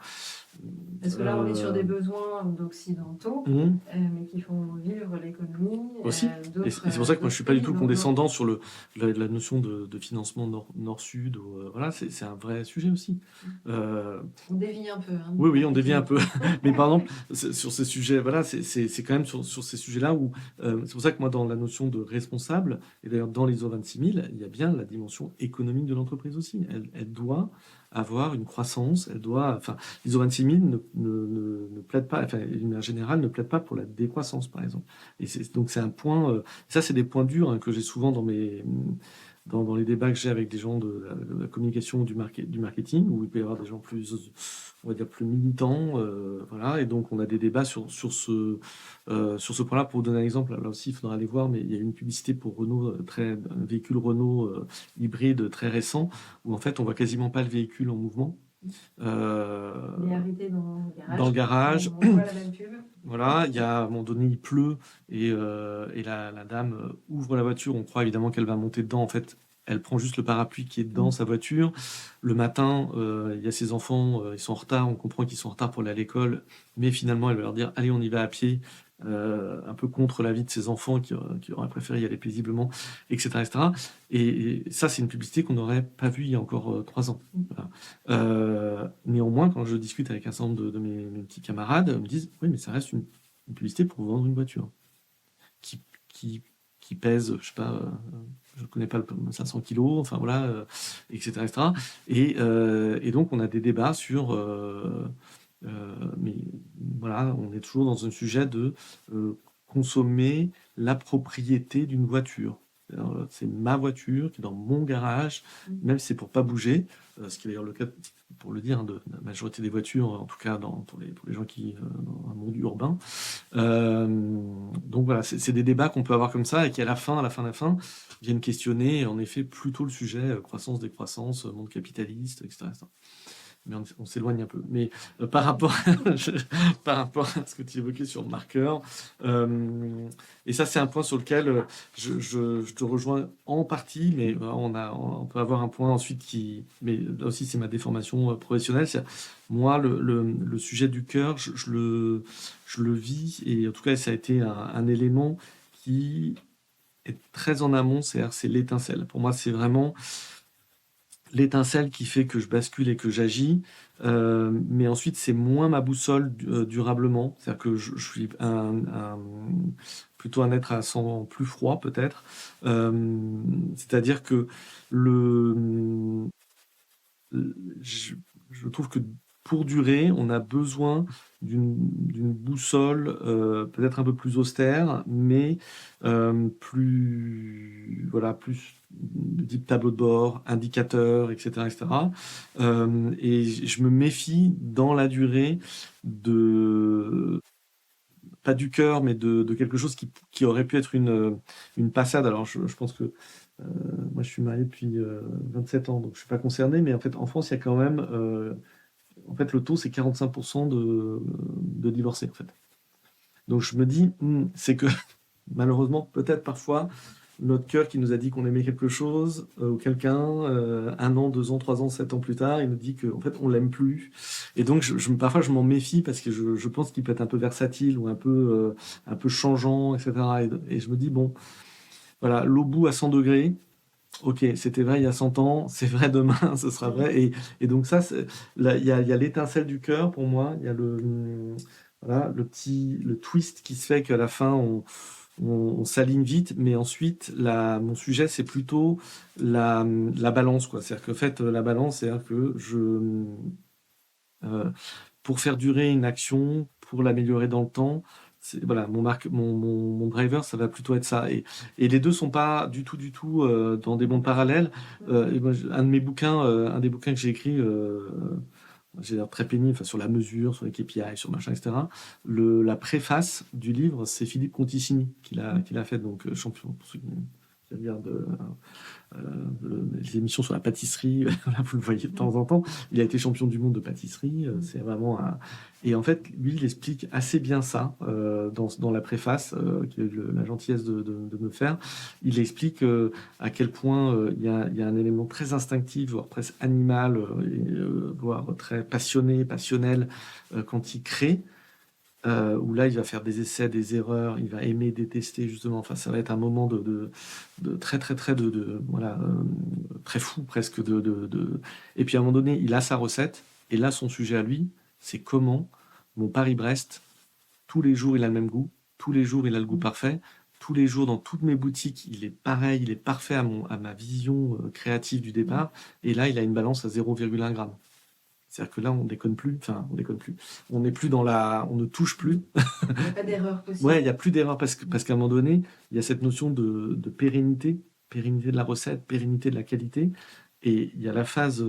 parce que là, on est sur des besoins d'occidentaux, mais qui font vivre l'économie. Aussi. Et c'est pour ça que moi, je suis pas du tout condescendant sur la notion de financement nord-sud. Voilà, c'est un vrai sujet aussi. On dévie un peu. Oui, on dévie un peu. Mais par exemple, sur ces sujets, voilà, c'est quand même sur ces sujets-là où c'est pour ça que moi, dans la notion de responsable, et d'ailleurs dans l'ISO 26000, il y a bien la dimension économique de l'entreprise aussi. Elle doit avoir une croissance, l'ISO 26000 ne plaide pas, enfin, d'une manière générale, ne plaide pas pour la décroissance, par exemple. Et donc c'est un point, ça c'est des points durs que j'ai souvent dans les débats que j'ai avec des gens de la communication ou du marketing, où il peut y avoir des gens plus, on va dire, plus militants, voilà, et donc on a des débats sur ce point-là. Pour vous donner un exemple, là aussi il faudra aller voir, mais il y a une publicité pour Renault, un véhicule Renault hybride très récent, où en fait on voit quasiment pas le véhicule en mouvement. Il est arrêté dans le garage. On voit la même pub. Voilà, il y a à un moment donné, il pleut et la dame ouvre la voiture. On croit évidemment qu'elle va monter dedans. En fait, elle prend juste le parapluie qui est dans sa voiture. Le matin, il y a ses enfants, ils sont en retard. On comprend qu'ils sont en retard pour aller à l'école, mais finalement, elle va leur dire allez, on y va à pied. Un peu contre l'avis de ses enfants qui auraient préféré y aller paisiblement, etc. etc. Et ça, c'est une publicité qu'on n'aurait pas vue il y a encore 3 ans. Voilà. Néanmoins, quand je discute avec un certain nombre de mes petits camarades, ils me disent oui, mais ça reste une publicité pour vendre une voiture qui pèse, je sais pas, je ne connais pas le 500 kilos, enfin voilà, etc. etc. Et donc, on a des débats sur... mais voilà, on est toujours dans un sujet de consommer la propriété d'une voiture. C'est ma voiture qui est dans mon garage, même si c'est pour pas bouger, ce qui est d'ailleurs le cas, pour le dire, de la majorité des voitures, en tout cas pour les gens qui dans un monde urbain. Donc voilà, c'est des débats qu'on peut avoir comme ça et qui à la fin, viennent questionner en effet plutôt le sujet croissance, décroissance, monde capitaliste, etc. Mais on s'éloigne un peu. Mais par rapport à ce que tu évoquais sur le marqueur, et ça c'est un point sur lequel je te rejoins en partie, mais on peut avoir un point ensuite mais là aussi c'est ma déformation professionnelle. Moi, le sujet du cœur, je le vis, et en tout cas ça a été un élément qui est très en amont, c'est l'étincelle. Pour moi, c'est vraiment l'étincelle qui fait que je bascule et que j'agis, mais ensuite c'est moins ma boussole durablement, c'est-à-dire que je suis plutôt un être à sang plus froid peut-être. C'est-à-dire que je, je trouve que pour durer, on a besoin d'une boussole peut-être un peu plus austère, mais plus de type tableau de bord, indicateur, etc., etc. Et je me méfie dans la durée de pas du cœur, mais de quelque chose qui aurait pu être une passade. Alors, je pense que moi, je suis marié depuis 27 ans, donc je ne suis pas concerné, mais en fait, en France, il y a quand même. En fait, le taux, c'est 45% de divorcés, en fait. Donc, je me dis, c'est que malheureusement, peut-être parfois, notre cœur qui nous a dit qu'on aimait quelque chose, ou quelqu'un, 1 an, 2 ans, 3 ans, 7 ans plus tard, il nous dit qu'en fait, on l'aime plus. Et donc, parfois, je m'en méfie parce que je pense qu'il peut être un peu versatile ou un peu changeant, etc. Et je me dis, bon, voilà, l'au bout à 100 degrés, ok, c'était vrai il y a 100 ans, c'est vrai demain, ce sera vrai. Et donc ça, là, il y a l'étincelle du cœur pour moi, il y a voilà, le twist qui se fait qu'à la fin, on s'aligne vite, mais ensuite, mon sujet, c'est plutôt la balance, quoi. C'est-à-dire que, en fait, la balance, c'est-à-dire que pour faire durer une action, pour l'améliorer dans le temps, voilà, mon driver, ça va plutôt être ça. Et les deux sont pas du tout, dans des mondes parallèles. Et moi, un des bouquins que j'ai écrit, j'ai l'air très pénible, enfin, sur la mesure, sur les KPI, sur machin, etc. La préface du livre, c'est Philippe Conticini qui l'a fait, donc champion, pour ceux qui regardent les émissions sur la pâtisserie, là, vous le voyez de temps en temps. Il a été champion du monde de pâtisserie. C'est vraiment Et en fait, lui, il explique assez bien ça dans la préface qu'il a eu la gentillesse de me faire. Il explique à quel point il y a un élément très instinctif, voire presque animal, voire très passionné, passionnel quand il crée. Où là, il va faire des essais, des erreurs, il va aimer, détester, justement. Enfin, ça va être un moment de très, très, très, voilà, très fou, presque. Et puis, à un moment donné, il a sa recette, et là, son sujet à lui, c'est comment mon Paris-Brest, tous les jours, il a le même goût, tous les jours, il a le goût parfait, tous les jours, dans toutes mes boutiques, il est pareil, il est parfait à ma vision créative du départ, et là, il a une balance à 0,1 g. C'est-à-dire que là, on déconne plus. Enfin, on déconne plus. On n'est plus on ne touche plus. Il n'y a pas d'erreur possible. Ouais, il n'y a plus d'erreur parce qu'à un moment donné, il y a cette notion de pérennité de la recette, pérennité de la qualité. Et il y a la phase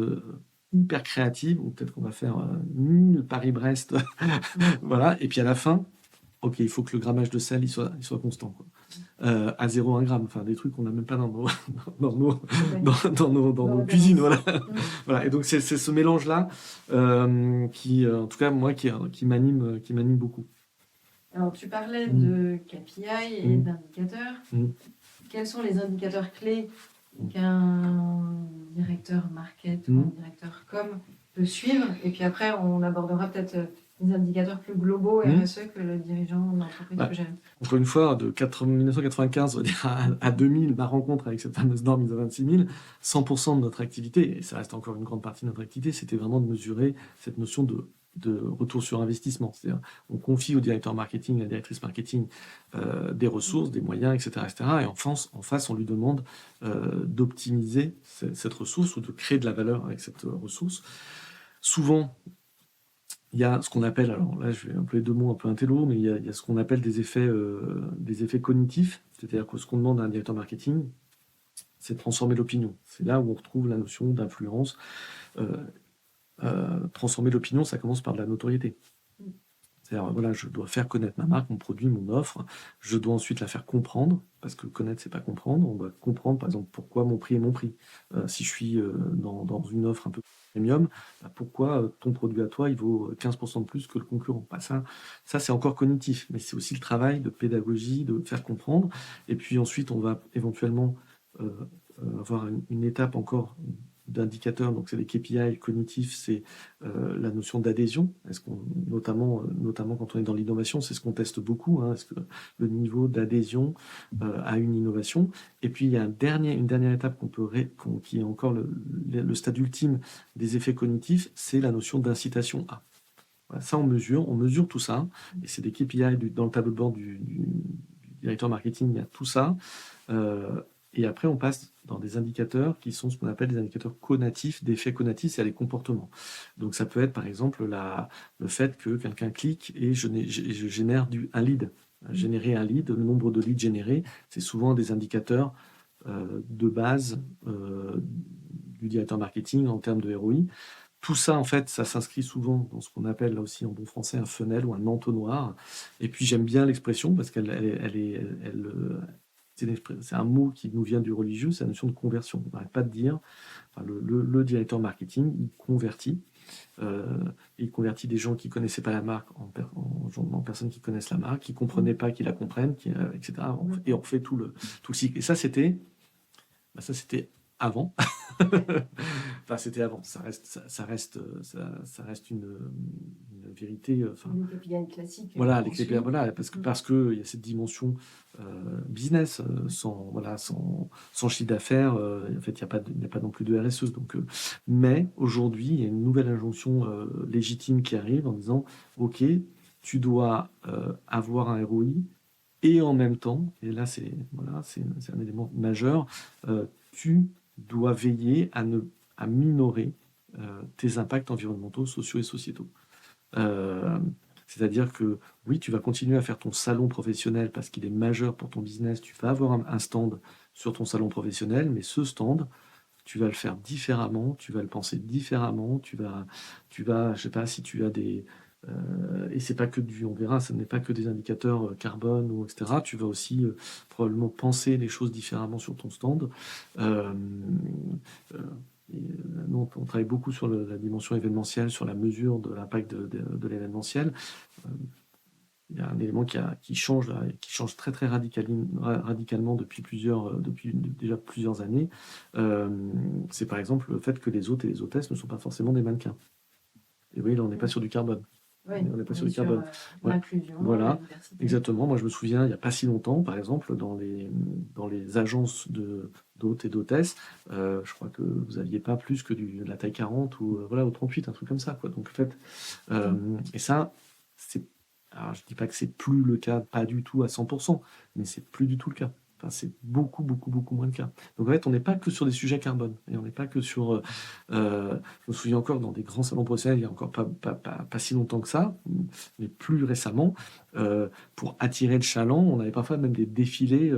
hyper créative, où peut-être qu'on va faire 1000 Paris-Brest. Voilà. Et puis à la fin, ok, il faut que le grammage de sel il soit constant, quoi. À 0,1 g, enfin des trucs qu'on n'a même pas dans nos cuisines, voilà. Voilà. Et donc c'est ce mélange-là qui, en tout cas moi, qui m'anime beaucoup. Alors tu parlais de KPI et d'indicateurs. Quels sont les indicateurs clés qu'un directeur market ou un directeur com peut suivre? Et puis après, on abordera peut-être des indicateurs plus globaux RSE que le dirigeant d'entreprise peut gérer. Encore une fois, de 1995 on va dire, à 2000, ma rencontre avec cette fameuse norme ISO 26000, 100% de notre activité, et ça reste encore une grande partie de notre activité, c'était vraiment de mesurer cette notion de retour sur investissement. C'est-à-dire, on confie au directeur marketing, à la directrice marketing, des ressources, des moyens, etc., etc. Et en face, on lui demande d'optimiser cette ressource ou de créer de la valeur avec cette ressource. Souvent, il y a ce qu'on appelle, alors là je vais employer 2 mots un peu intello, mais il y a ce qu'on appelle des effets cognitifs, c'est-à-dire que ce qu'on demande à un directeur marketing, c'est de transformer l'opinion. C'est là où on retrouve la notion d'influence. Transformer l'opinion, ça commence par de la notoriété. C'est-à-dire, voilà, je dois faire connaître ma marque, mon produit, mon offre. Je dois ensuite la faire comprendre, parce que connaître, c'est pas comprendre. On doit comprendre, par exemple, pourquoi mon prix est mon prix. Si je suis dans une offre un peu premium, pourquoi ton produit à toi, il vaut 15% de plus que le concurrent. Ça, c'est encore cognitif, mais c'est aussi le travail de pédagogie, de faire comprendre. Et puis ensuite, on va éventuellement avoir une étape encore d'indicateurs, donc c'est des KPI cognitifs, c'est la notion d'adhésion. Notamment quand on est dans l'innovation, c'est ce qu'on teste beaucoup, est-ce que le niveau d'adhésion à une innovation. Et puis il y a une dernière étape qui est encore le stade ultime des effets cognitifs, c'est la notion d'incitation à. Voilà, ça on mesure tout ça, et c'est des KPI dans le tableau de bord du directeur marketing, il y a tout ça. Et après, on passe dans des indicateurs qui sont ce qu'on appelle des indicateurs conatifs, d'effets conatifs, c'est les comportements. Donc, ça peut être, par exemple, le fait que quelqu'un clique et je génère un lead. Générer un lead, le nombre de leads générés, c'est souvent des indicateurs de base du directeur marketing en termes de ROI. Tout ça, en fait, ça s'inscrit souvent dans ce qu'on appelle, là aussi en bon français, un funnel ou un entonnoir. Et puis, j'aime bien l'expression parce qu'elle c'est un mot qui nous vient du religieux, c'est la notion de conversion. On n'arrête pas de dire, enfin, le directeur marketing, il convertit. Il convertit des gens qui ne connaissaient pas la marque en personnes qui connaissent la marque, qui ne comprenaient pas, qui la comprennent, etc. Et on fait tout le cycle. Et ça, c'était avant. Enfin, c'était avant. Ça reste une vérité. Les KPI classiques. Voilà, les KPI, voilà, parce que il y a cette dimension business sans chiffre d'affaires. En fait, il n'y a pas non plus de RSE. Donc, mais aujourd'hui, il y a une nouvelle injonction légitime qui arrive en disant, OK, tu dois avoir un ROI et en même temps, et là c'est un élément majeur, tu dois veiller à minorer tes impacts environnementaux, sociaux et sociétaux. C'est-à-dire que oui, tu vas continuer à faire ton salon professionnel parce qu'il est majeur pour ton business, tu vas avoir un stand sur ton salon professionnel, mais ce stand, tu vas le faire différemment, tu vas le penser différemment, tu vas je sais pas si tu as des... et c'est pas que on verra, ce n'est pas que des indicateurs carbone ou etc. Tu vas aussi probablement penser les choses différemment sur ton stand. Nous, on travaille beaucoup sur la dimension événementielle, sur la mesure de l'impact de l'événementiel. Il y a un élément qui change très très radicalement depuis déjà plusieurs années. C'est par exemple le fait que les hôtes et les hôtesses ne sont pas forcément des mannequins. Et oui, là, on n'est pas sur du carbone. Oui, on n'est pas sur du carbone. L'inclusion, voilà, la diversité. Exactement. Moi, je me souviens, il n'y a pas si longtemps, par exemple, dans les agences d'hôtes et d'hôtesses, je crois que vous n'aviez pas plus que de la taille 40 ou au 38, un truc comme ça, quoi. Donc, en fait, et ça, alors, je ne dis pas que c'est plus le cas, pas du tout à 100%, mais c'est plus du tout le cas. Enfin, c'est beaucoup, beaucoup, beaucoup moins le cas. Donc, en fait, on n'est pas que sur des sujets carbone. Et on n'est pas que sur... je me souviens encore, dans des grands salons professionnels, il n'y a encore pas si longtemps que ça, mais plus récemment, pour attirer le chaland, on avait parfois même des défilés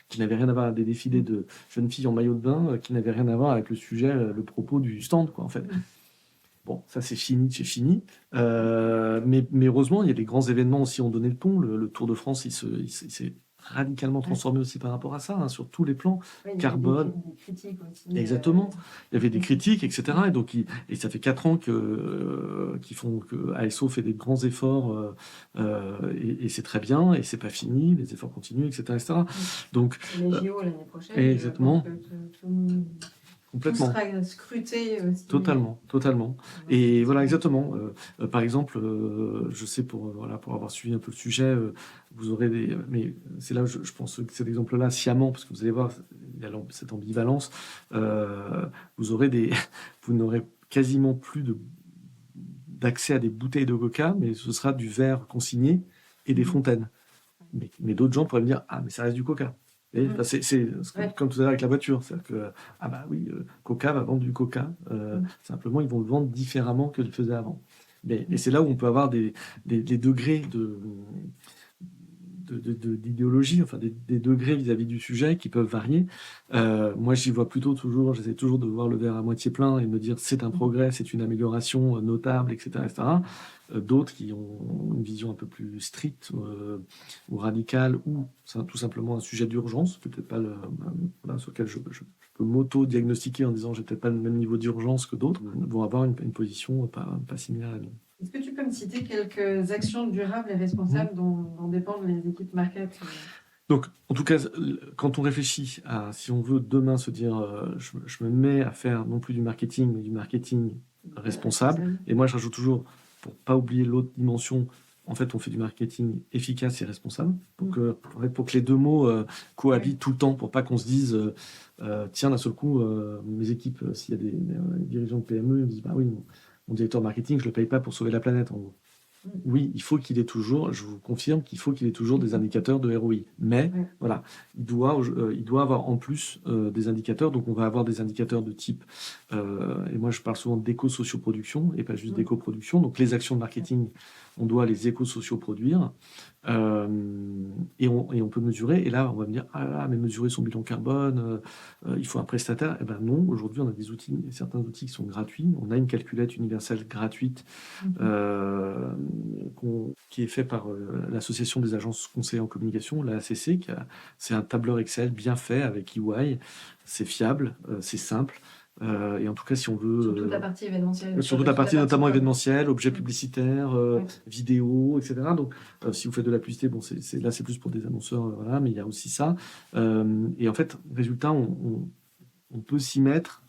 qui n'avaient rien à voir, des défilés de jeunes filles en maillot de bain qui n'avaient rien à voir avec le sujet, le propos du stand, quoi, en fait. Bon, ça c'est fini. Mais heureusement, il y a des grands événements aussi qui ont donné le ton. Le Tour de France, il s'est radicalement transformé aussi par rapport à ça, hein, sur tous les plans. Oui, Carbone. Des critiques aussi. Exactement. Il y avait des critiques, etc. Et donc, et ça fait 4 ans que ASO fait des grands efforts, et c'est très bien, et c'est pas fini, les efforts continuent, etc. etc. Donc, les JO l'année prochaine. Exactement. Complètement. Tout sera scruté aussi. Totalement. Et voilà, exactement. Par exemple, je sais pour avoir suivi un peu le sujet, vous aurez mais c'est là où je pense que cet exemple-là, sciemment, parce que vous allez voir, il y a cette ambivalence, vous n'aurez quasiment plus d'accès à des bouteilles de coca, mais ce sera du verre consigné et des fontaines. Mais d'autres gens pourraient me dire, ah, mais ça reste du coca. Et, c'est comme tout à l'heure avec la voiture, c'est-à-dire que Coca va vendre du Coca, simplement ils vont le vendre différemment que le faisaient avant. Et c'est là où on peut avoir des degrés d'idéologie, enfin des degrés vis-à-vis du sujet qui peuvent varier. Moi, j'essaie toujours de voir le verre à moitié plein et de me dire c'est un progrès, c'est une amélioration notable, etc. etc. D'autres qui ont une vision un peu plus stricte ou radicale, ou c'est tout simplement un sujet d'urgence, peut-être pas sur lequel je peux m'auto-diagnostiquer en disant j'ai peut-être pas le même niveau d'urgence que d'autres, vont avoir une position pas similaire à la mienne. Est-ce que tu peux me citer quelques actions durables et responsables dont dépendent les équipes market? Donc, en tout cas, quand on réfléchit à, si on veut demain se dire, je me mets à faire non plus du marketing, mais du marketing responsable. Et moi, je rajoute toujours, pour pas oublier l'autre dimension, en fait, on fait du marketing efficace et responsable. Pour que les deux mots cohabitent tout le temps, pour pas qu'on se dise, tiens, d'un seul coup, mes équipes, s'il y a des dirigeants de PME, ils me disent, bah oui, mon directeur marketing, je le paye pas pour sauver la planète, en gros. oui, il faut qu'il ait toujours, je vous confirme qu'il faut qu'il ait toujours des indicateurs de ROI. Mais Ouais. voilà, il doit avoir en plus des indicateurs. Donc on va avoir des indicateurs de type, et moi je parle souvent d'éco-socioproduction et pas juste d'éco-production. Donc les actions de marketing, on doit les éco-socioproduire. Et on peut mesurer, et là on va me dire, ah là, mais mesurer son bilan carbone, il faut un prestataire. Eh ben non, aujourd'hui on a des outils, certains outils qui sont gratuits. On a une calculette universelle gratuite qui est fait par l'association des agences conseillers en communication, la ACC. C'est un tableur Excel bien fait avec EY. C'est fiable, c'est simple. Et en tout cas, si on veut... Sur toute la partie événementielle. Sur toute la partie notamment com. événementielle, objets publicitaires, Ouais. vidéos, etc. Donc, si vous faites de la publicité, bon, là, c'est plus pour des annonceurs, voilà, mais il y a aussi ça. Et en fait, résultat, on peut s'y mettre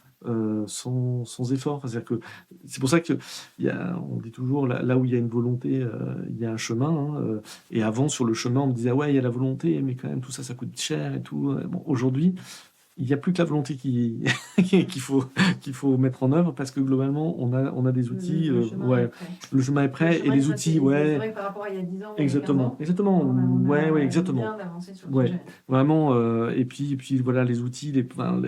sans effort. Enfin, c'est-à-dire que c'est pour ça que on dit toujours, là où il y a une volonté, il y a un chemin. Hein, et avant, sur le chemin, on me disait, ah ouais, il y a la volonté, mais quand même, tout ça, ça coûte cher et tout. Bon, aujourd'hui, il n'y a plus que la volonté qu'il faut mettre en œuvre parce que globalement, on a des outils. Le chemin Ouais, est prêt. le chemin est prêt et les outils, C'est ouais, vrai que par rapport à il y a 10 ans, exactement, 15 ans, ouais, exactement. bien avancé sur le Ouais, sujet. vraiment. Et puis voilà, les outils,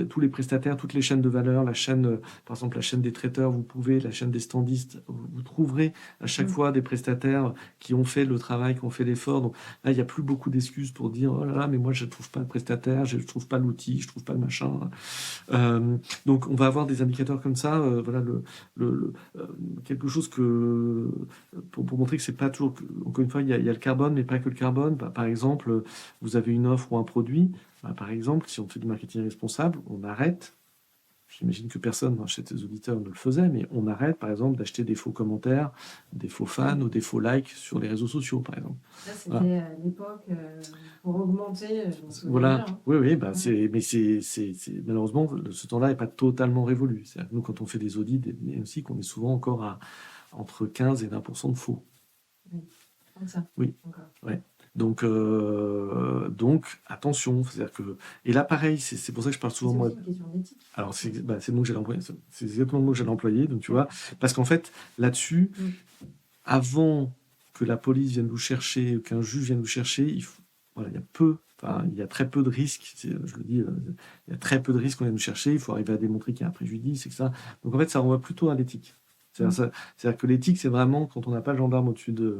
tous les prestataires, toutes les chaînes de valeur, la chaîne, par exemple, la chaîne des traiteurs, la chaîne des standistes, vous trouverez à chaque fois des prestataires qui ont fait le travail, qui ont fait l'effort. Donc là, il n'y a plus beaucoup d'excuses pour dire, oh là là, mais moi, je ne trouve pas le prestataire, je ne trouve pas l'outil, je ne trouve pas le machin. Donc, on va avoir des indicateurs comme ça. Voilà, quelque chose pour montrer que c'est pas toujours. Encore une fois, il y a le carbone, mais pas que le carbone. Par exemple, vous avez une offre ou un produit. Par exemple, si on fait du marketing responsable, on arrête. J'imagine que personne chez tes auditeurs ne le faisait, mais on arrête, par exemple, d'acheter des faux commentaires, des faux fans ou des faux likes sur les réseaux sociaux, par exemple. Là, c'était à l'époque pour augmenter. Voilà, bien, hein. oui, bah, mais malheureusement, ce temps-là n'est pas totalement révolu. C'est-à-dire que nous, quand on fait des audits, et aussi qu'on est souvent encore à entre 15 et 20% de faux. Oui, comme ça. Oui, Encore. ouais. Donc attention. C'est-à-dire que... Et là, pareil, c'est pour ça que je parle souvent, C'est moi. aussi une question d'éthique. Alors, c'est le mot que j'allais employer. C'est exactement le mot que j'allais employer. Donc, tu vois, parce qu'en fait, là-dessus, avant que la police vienne vous chercher, qu'un juge vienne vous chercher, voilà, il y a très peu de risques. Je le dis, il y a très peu de risques qu'on vienne nous chercher. Il faut arriver à démontrer qu'il y a un préjudice, etc. Donc, en fait, ça renvoie plutôt à l'éthique. C'est-à-dire que l'éthique, c'est vraiment quand on n'a pas le gendarme au-dessus de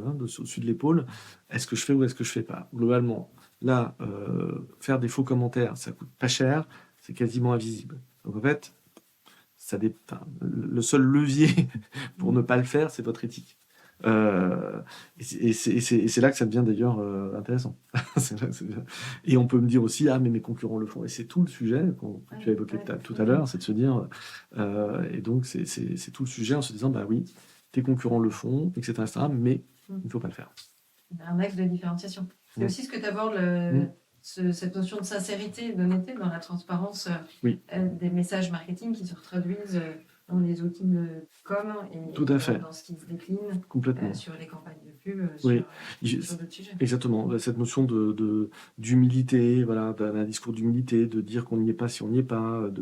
l'épaule, est-ce que je fais ou est-ce que je fais pas? Globalement, là, faire des faux commentaires, ça coûte pas cher, c'est quasiment invisible. Donc en fait, le seul levier pour ne pas le faire, c'est votre éthique. Et c'est là que ça devient d'ailleurs intéressant. Et on peut me dire aussi, ah mais mes concurrents le font. Et c'est tout le sujet que tu as évoqué tout à l'heure, c'est de se dire, et donc c'est tout le sujet en se disant, bah oui, tes concurrents le font, etc. mais il ne faut pas le faire. Un axe de différenciation. C'est aussi ce que tu abordes, cette notion de sincérité et d'honnêteté dans la transparence des messages marketing qui se retraduisent dans les outils de com et tout à fait. Dans ce qui se décline complètement sur les campagnes de pub, sur d'autres sujets. Exactement, cette notion d'humilité, voilà, d'un discours d'humilité, de dire qu'on n'y est pas si on n'y est pas, de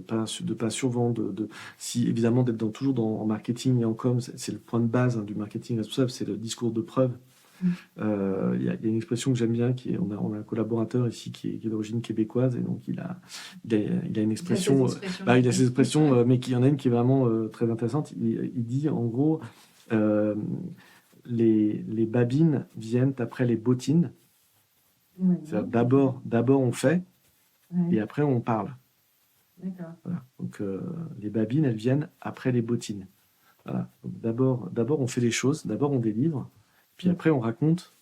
pas survendre, si évidemment d'être toujours en marketing et en com, c'est le point de base du marketing responsable, c'est le discours de preuve. Il y a une expression que j'aime bien, on a un collaborateur ici qui est d'origine québécoise, et donc il a une expression, il a ces expressions, mais il y en a une qui est vraiment très intéressante. Il dit en gros, les babines viennent après les bottines. D'abord on fait, et après on parle. D'accord. Voilà. Donc les babines, elles viennent après les bottines. Voilà. Donc, d'abord on fait les choses, d'abord on délivre. Puis après, on raconte.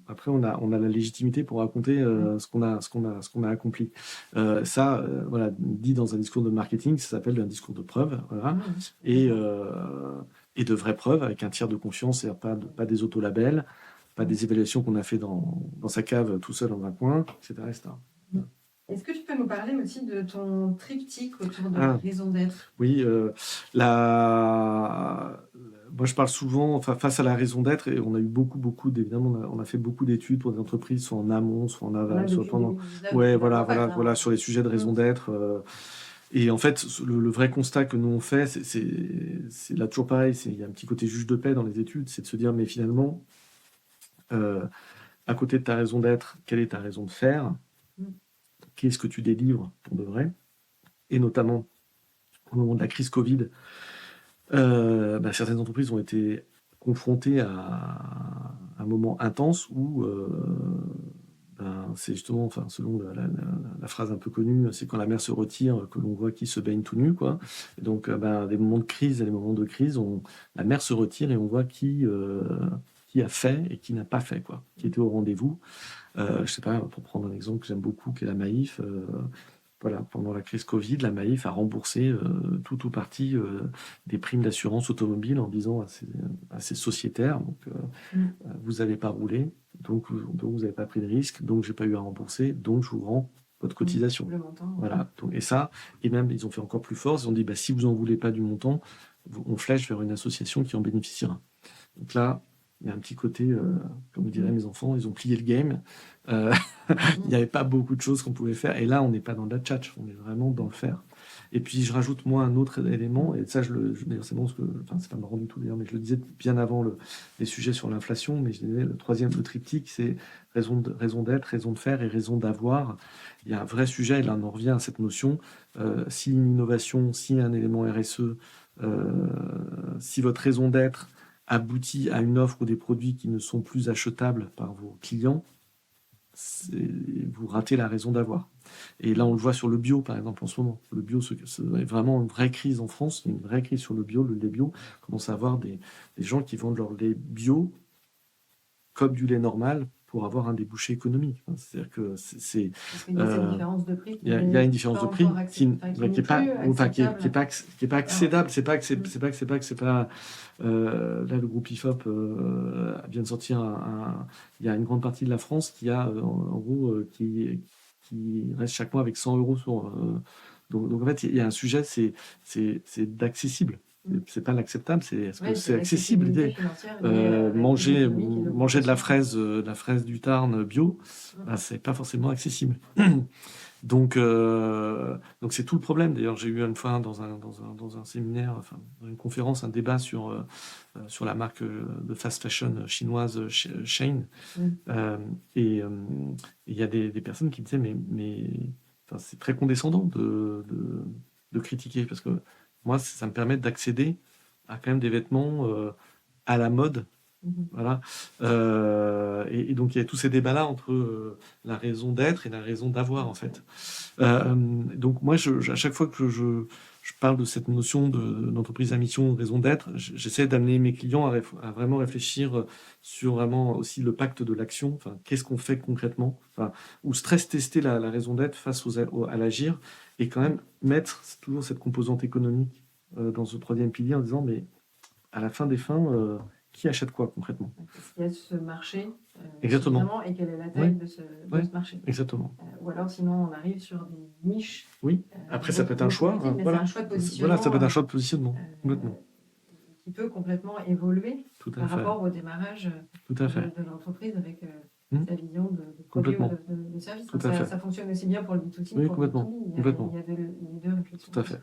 Après, on a la légitimité pour raconter ce qu'on a accompli. Voilà, dit dans un discours de marketing, ça s'appelle un discours de preuve, voilà, et de vraies preuves avec un tiers de confiance, c'est-à-dire pas des autolabels, pas des évaluations qu'on a fait dans sa cave tout seul dans un coin, etc. Est-ce que tu peux nous parler aussi de ton triptyque autour de la raison d'être? Oui, moi je parle souvent, face à la raison d'être, et on a eu beaucoup évidemment, on a fait beaucoup d'études pour des entreprises, soit en amont, soit en aval, soit pendant. Ouais, voilà, sur les sujets de raison d'être. Et en fait, le vrai constat que nous on fait, c'est là toujours pareil, il y a un petit côté juge de paix dans les études, c'est de se dire, mais finalement, euh, à côté de ta raison d'être, quelle est ta raison de faire? Qu'est-ce que tu délivres pour de vrai? Et notamment, au moment de la crise Covid, certaines entreprises ont été confrontées à un moment intense où c'est justement, enfin, selon la phrase un peu connue, c'est quand la mer se retire que l'on voit qui se baigne tout nu, quoi. Et donc, des moments de crise et des moments de crise, la mer se retire et on voit qui a fait et qui n'a pas fait, quoi, qui était au rendez-vous. Je sais pas, pour prendre un exemple que j'aime beaucoup, qui est la Maïf. Voilà, pendant la crise Covid, la Maïf a remboursé tout ou partie des primes d'assurance automobile en disant à ses sociétaires, donc, vous n'avez pas roulé, donc vous n'avez pas pris de risque, donc j'ai pas eu à rembourser, donc je vous rends votre cotisation. Le montant. Voilà. Donc, et ça, et même ils ont fait encore plus fort, ils ont dit si vous en voulez pas du montant, on flèche vers une association qui en bénéficiera. Donc là, il y a un petit côté, comme diraient mes enfants, ils ont plié le game. Il n'y avait pas beaucoup de choses qu'on pouvait faire. Et là, on n'est pas dans la tchatch, on est vraiment dans le faire. Et puis, je rajoute, moi, un autre élément, et ça, d'ailleurs, c'est bon, c'est pas marrant du tout, d'ailleurs, mais je le disais bien avant les sujets sur l'inflation, mais je disais, le triptyque, c'est raison d'être, raison de faire et raison d'avoir. Il y a un vrai sujet, et là, on en revient à cette notion. Si une innovation, si un élément RSE, si votre raison d'être aboutit à une offre ou des produits qui ne sont plus achetables par vos clients, vous ratez la raison d'avoir. Et là, on le voit sur le bio, par exemple, en ce moment. Le bio, c'est vraiment une vraie crise en France, une vraie crise sur le bio. Le lait bio, on commence à avoir des gens qui vendent leur lait bio comme du lait normal pour avoir un débouché économique. C'est-à-dire que c'est Parce qu'il y a cette différence de prix. Il y a une différence de prix qui n'est pas accédable. C'est pas que là, le groupe IFOP vient de sortir il y a une grande partie de la France qui a en gros qui reste chaque mois avec 100 euros sur. Donc en fait, il y a un sujet, c'est d'accessible. C'est pas l'acceptable, est-ce que c'est accessible? Manger de la fraise du Tarn bio, c'est pas forcément accessible. Donc c'est tout le problème. D'ailleurs, j'ai eu une fois dans un séminaire, enfin dans une conférence, un débat sur la marque de fast fashion chinoise Shein. Et il y a des personnes qui me disaient mais enfin, c'est très condescendant de critiquer parce que moi ça me permet d'accéder à quand même des vêtements à la mode. Voilà. Et donc il y a tous ces débats-là entre la raison d'être et la raison d'avoir en fait. Donc moi, à chaque fois que je parle de cette notion d'entreprise à mission, de raison d'être, j'essaie d'amener mes clients à vraiment réfléchir sur vraiment aussi le pacte de l'action. Enfin, qu'est-ce qu'on fait concrètement, enfin, ou stress tester la raison d'être face à l'agir et quand même mettre toujours cette composante économique dans ce troisième pilier en disant mais à la fin des fins, qui achète quoi concrètement? Est-ce qu'il y a ce marché exactement. et quelle est la taille de ce marché? Exactement. Ou alors sinon on arrive sur des niches. Oui. Après ça peut être un choix. Voilà. Un choix de positionnement. Voilà, ça peut être un choix de positionnement. Complètement. Qui peut complètement évoluer par rapport au démarrage de l'entreprise avec sa vision de produit ou de service. Ça fonctionne aussi bien pour le B2C que pour le B2B. Il y a les deux réflexions. Tout à fait.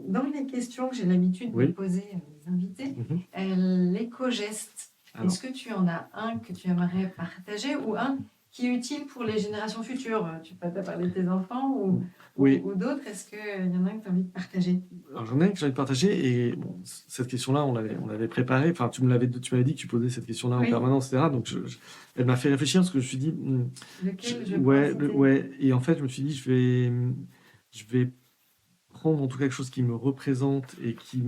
Dans les questions que j'ai l'habitude de poser aux invités, l'éco-geste, est-ce que tu en as un que tu aimerais partager ou un qui est utile pour les générations futures? Tu as parlé de tes enfants ou d'autres. Est-ce qu'il y en a un que tu as envie de partager? Alors, j'en ai un que j'ai envie de partager et bon, cette question-là, on l'avait préparée. Enfin, tu m'avais dit que tu posais cette question-là en permanence, etc. Donc, elle m'a fait réfléchir parce que je me suis dit... Lequel et en fait, je me suis dit, je vais prendre en tout cas quelque chose qui me représente et qui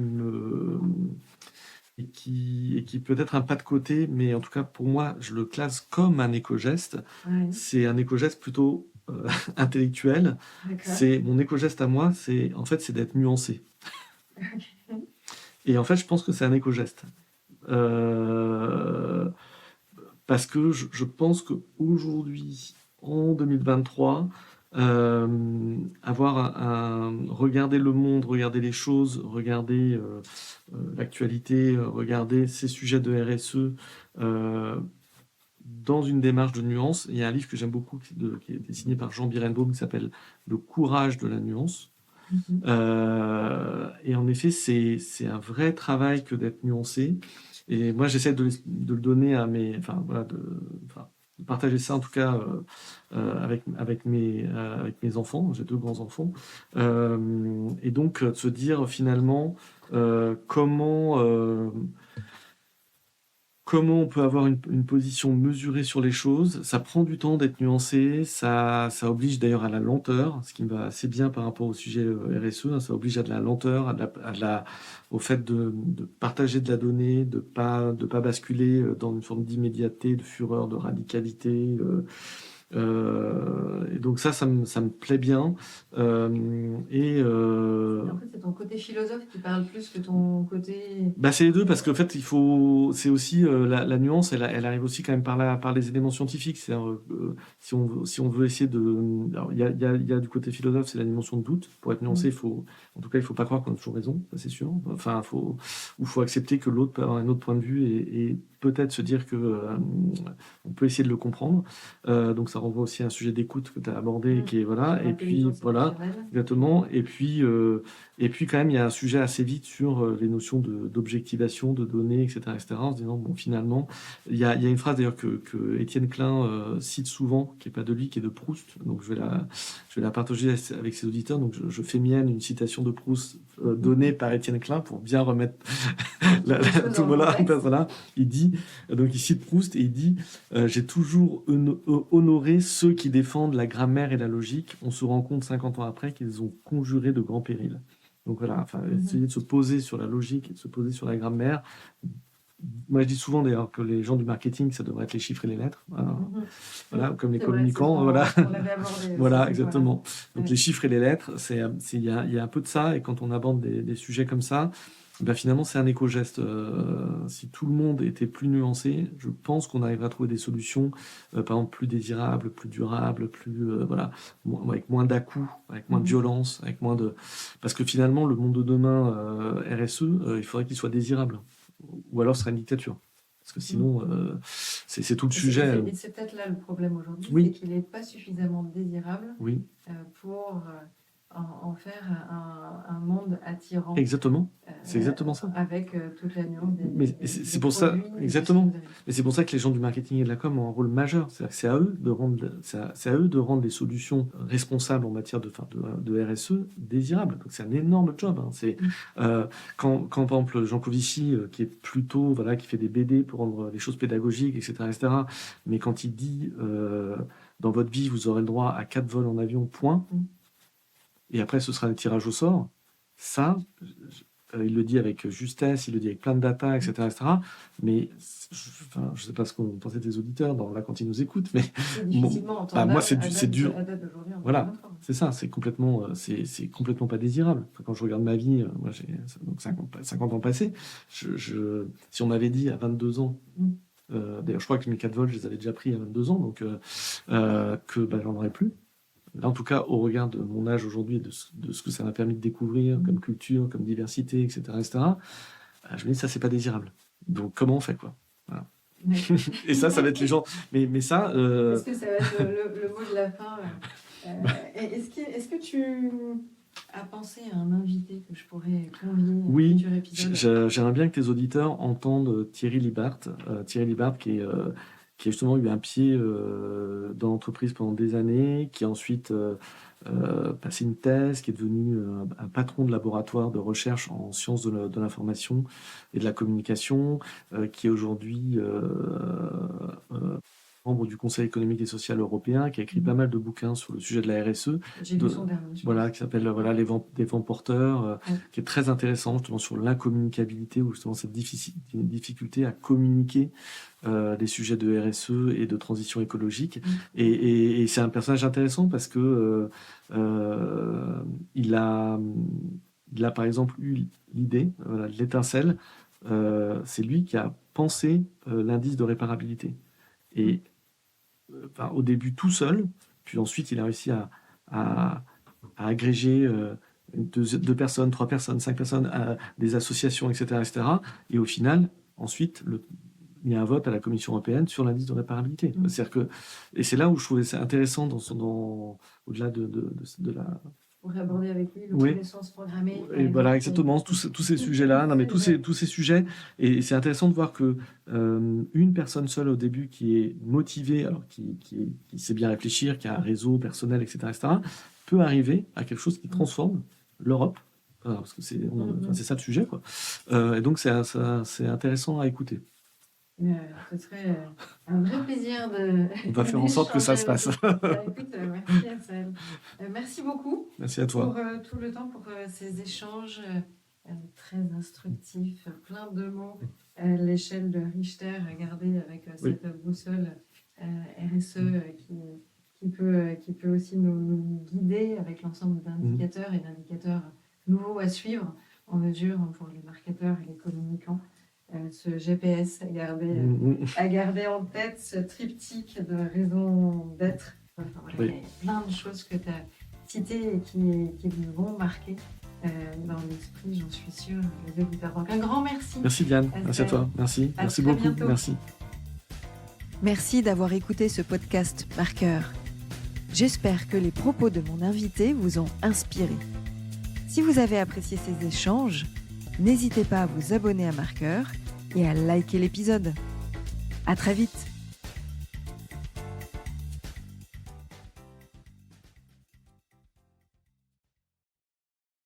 peut être un pas de côté, mais en tout cas pour moi, je le classe comme un éco-geste. C'est un éco-geste plutôt intellectuel. C'est mon éco-geste à moi, c'est d'être nuancé. Et en fait, je pense que c'est un éco-geste. Parce que je pense qu'aujourd'hui, en 2023, regarder le monde, regarder les choses, regarder l'actualité, regarder ces sujets de RSE dans une démarche de nuance. Il y a un livre que j'aime beaucoup qui est signé par Jean Birenbaum qui s'appelle « Le courage de la nuance ». Et en effet, c'est un vrai travail que d'être nuancé. Et moi, j'essaie de le donner à mes... Enfin, voilà, de partager ça, en tout cas, avec mes enfants. J'ai 2 grands-enfants. Et donc, de se dire, finalement, comment on peut avoir une position mesurée sur les choses. Ça prend du temps d'être nuancé, ça oblige d'ailleurs à la lenteur, ce qui me va assez bien par rapport au sujet RSE, hein. Ça oblige à de la lenteur, au fait de partager de la donnée, de pas basculer dans une forme d'immédiateté, de fureur, de radicalité. Et donc ça me plaît bien. En fait, c'est ton côté philosophe qui parle plus que ton côté... Bah, c'est les deux parce qu'en fait, c'est aussi la nuance, elle arrive aussi quand même par les éléments scientifiques. Si on veut essayer de, alors, il y a du côté philosophe, c'est la dimension de doute. Pour être nuancé, en tout cas, il faut pas croire qu'on a toujours raison, ça c'est sûr. Enfin, faut accepter que l'autre peut avoir un autre point de vue et peut-être se dire que on peut essayer de le comprendre. Donc ça renvoie aussi à un sujet d'écoute que tu as abordé, qui est voilà. Et puis voilà, exactement. Et puis quand même, il y a un sujet assez vite sur les notions d'objectivation, de données, etc., etc., en se disant, bon, finalement, il y a une phrase d'ailleurs que Étienne Klein cite souvent, qui n'est pas de lui, qui est de Proust. Donc je vais la partager avec ses auditeurs. Donc je fais mienne une citation de Proust donnée par Étienne Klein pour bien remettre tout voilà. Il dit, donc il cite Proust et il dit, j'ai toujours honoré ceux qui défendent la grammaire et la logique. On se rend compte 50 ans après qu'ils ont conjuré de grands périls. Donc voilà, enfin, essayer de se poser sur la logique et de se poser sur la grammaire. Moi, je dis souvent d'ailleurs que les gens du marketing, ça devrait être les chiffres et les lettres. Voilà, comme les communicants. Voilà, voilà, exactement. Donc les chiffres et les lettres, il y a un peu de ça. Et quand on aborde des sujets comme ça, ben finalement, c'est un éco-geste. Si tout le monde était plus nuancé, je pense qu'on arriverait à trouver des solutions, par exemple, plus désirables, plus durables, voilà, avec moins d'à-coups, avec moins de violence, avec moins de... Parce que finalement, le monde de demain, RSE, il faudrait qu'il soit désirable. Ou alors, ce serait une dictature. Parce que sinon, c'est tout le sujet. Et c'est peut-être là le problème aujourd'hui, oui. C'est qu'il n'est pas suffisamment désirable pour... en faire un monde attirant. Exactement, c'est exactement ça. Avec toute la nuance des Mais c'est pour ça, exactement. Mais c'est pour ça que les gens du marketing et de la com ont un rôle majeur. C'est à eux de rendre les solutions responsables en matière de RSE désirables. Donc c'est un énorme job. Hein. C'est quand par exemple Jean Covici, qui est plutôt qui fait des BD pour rendre les choses pédagogiques, etc. Mais quand il dit dans votre vie vous aurez le droit à 4 vols en avion, point. Et après, ce sera le tirage au sort. Ça, il le dit avec justesse, il le dit avec plein de data, etc. Mais je ne sais pas ce qu'on pensait des auditeurs quand ils nous écoutent, mais moi, c'est dur. Voilà, c'est ça, c'est complètement pas désirable. Quand je regarde ma vie, moi j'ai donc 50 ans passés, si on m'avait dit à 22 ans, d'ailleurs, je crois que mes 4 vols, je les avais déjà pris à 22 ans, donc que j'en aurais plus. Là, en tout cas, au regard de mon âge aujourd'hui et de ce que ça m'a permis de découvrir comme culture, comme diversité, etc., je me dis, ça, c'est pas désirable. Donc, comment on fait, quoi? Voilà. Et ça va être les gens... Mais ça... Est-ce que ça va être le mot de la fin Est-ce que tu as pensé à un invité que je pourrais convier à un futur épisode? J'aimerais bien que tes auditeurs entendent Thierry Libart. Thierry Libart, qui a justement eu un pied dans l'entreprise pendant des années, qui a ensuite passé une thèse, qui est devenu un patron de laboratoire de recherche en sciences de l'information et de la communication, qui est aujourd'hui membre du Conseil économique et social européen, qui a écrit pas mal de bouquins sur le sujet de la RSE. J'ai lu son dernier. Voilà, qui s'appelle Les vents porteurs, qui est très intéressant justement sur l'incommunicabilité, ou justement cette difficulté à communiquer des sujets de RSE et de transition écologique. Et c'est un personnage intéressant parce que il a par exemple eu l'idée, l'étincelle, c'est lui qui a pensé l'indice de réparabilité. Et au début tout seul, puis ensuite il a réussi à agréger 2 personnes, 3 personnes, 5 personnes, des associations, etc. Et au final, ensuite, il y a un vote à la Commission européenne sur l'indice de réparabilité. C'est-à-dire et c'est là où je trouvais ça intéressant, au-delà de pourrais aborder avec lui, Oui. l'obsolescence programmée. par Et voilà, exemple. exactement, tous ces sujets-là. Non, mais tous ces sujets. Et c'est intéressant de voir que une personne seule au début qui est motivée, alors qui sait bien réfléchir, qui a un réseau personnel, etc., peut arriver à quelque chose qui transforme l'Europe. Parce que c'est ça le sujet, quoi. Et donc, c'est intéressant à écouter. Ce serait un vrai plaisir de. On va faire en sorte que ça se passe. Écoute, merci Ansel. Merci beaucoup. Merci à toi. Pour tout le temps, pour ces échanges très instructifs, plein de mots. L'échelle de Richter, regardez avec cette boussole RSE qui peut aussi nous guider avec l'ensemble d'indicateurs et d'indicateurs nouveaux à suivre en mesure pour les marketeurs et les communicants. Ce GPS à garder en tête, ce triptyque de raison d'être. Enfin, voilà, il y a plein de choses que tu as citées et qui vont marquer dans l'esprit, j'en suis sûre, les auditeurs. Donc un grand merci. Merci Diane, merci à toi, merci beaucoup, bientôt. Merci. Merci d'avoir écouté ce podcast Marqueur. J'espère que les propos de mon invité vous ont inspiré. Si vous avez apprécié ces échanges, n'hésitez pas à vous abonner à Marqueur et à liker l'épisode. À très vite.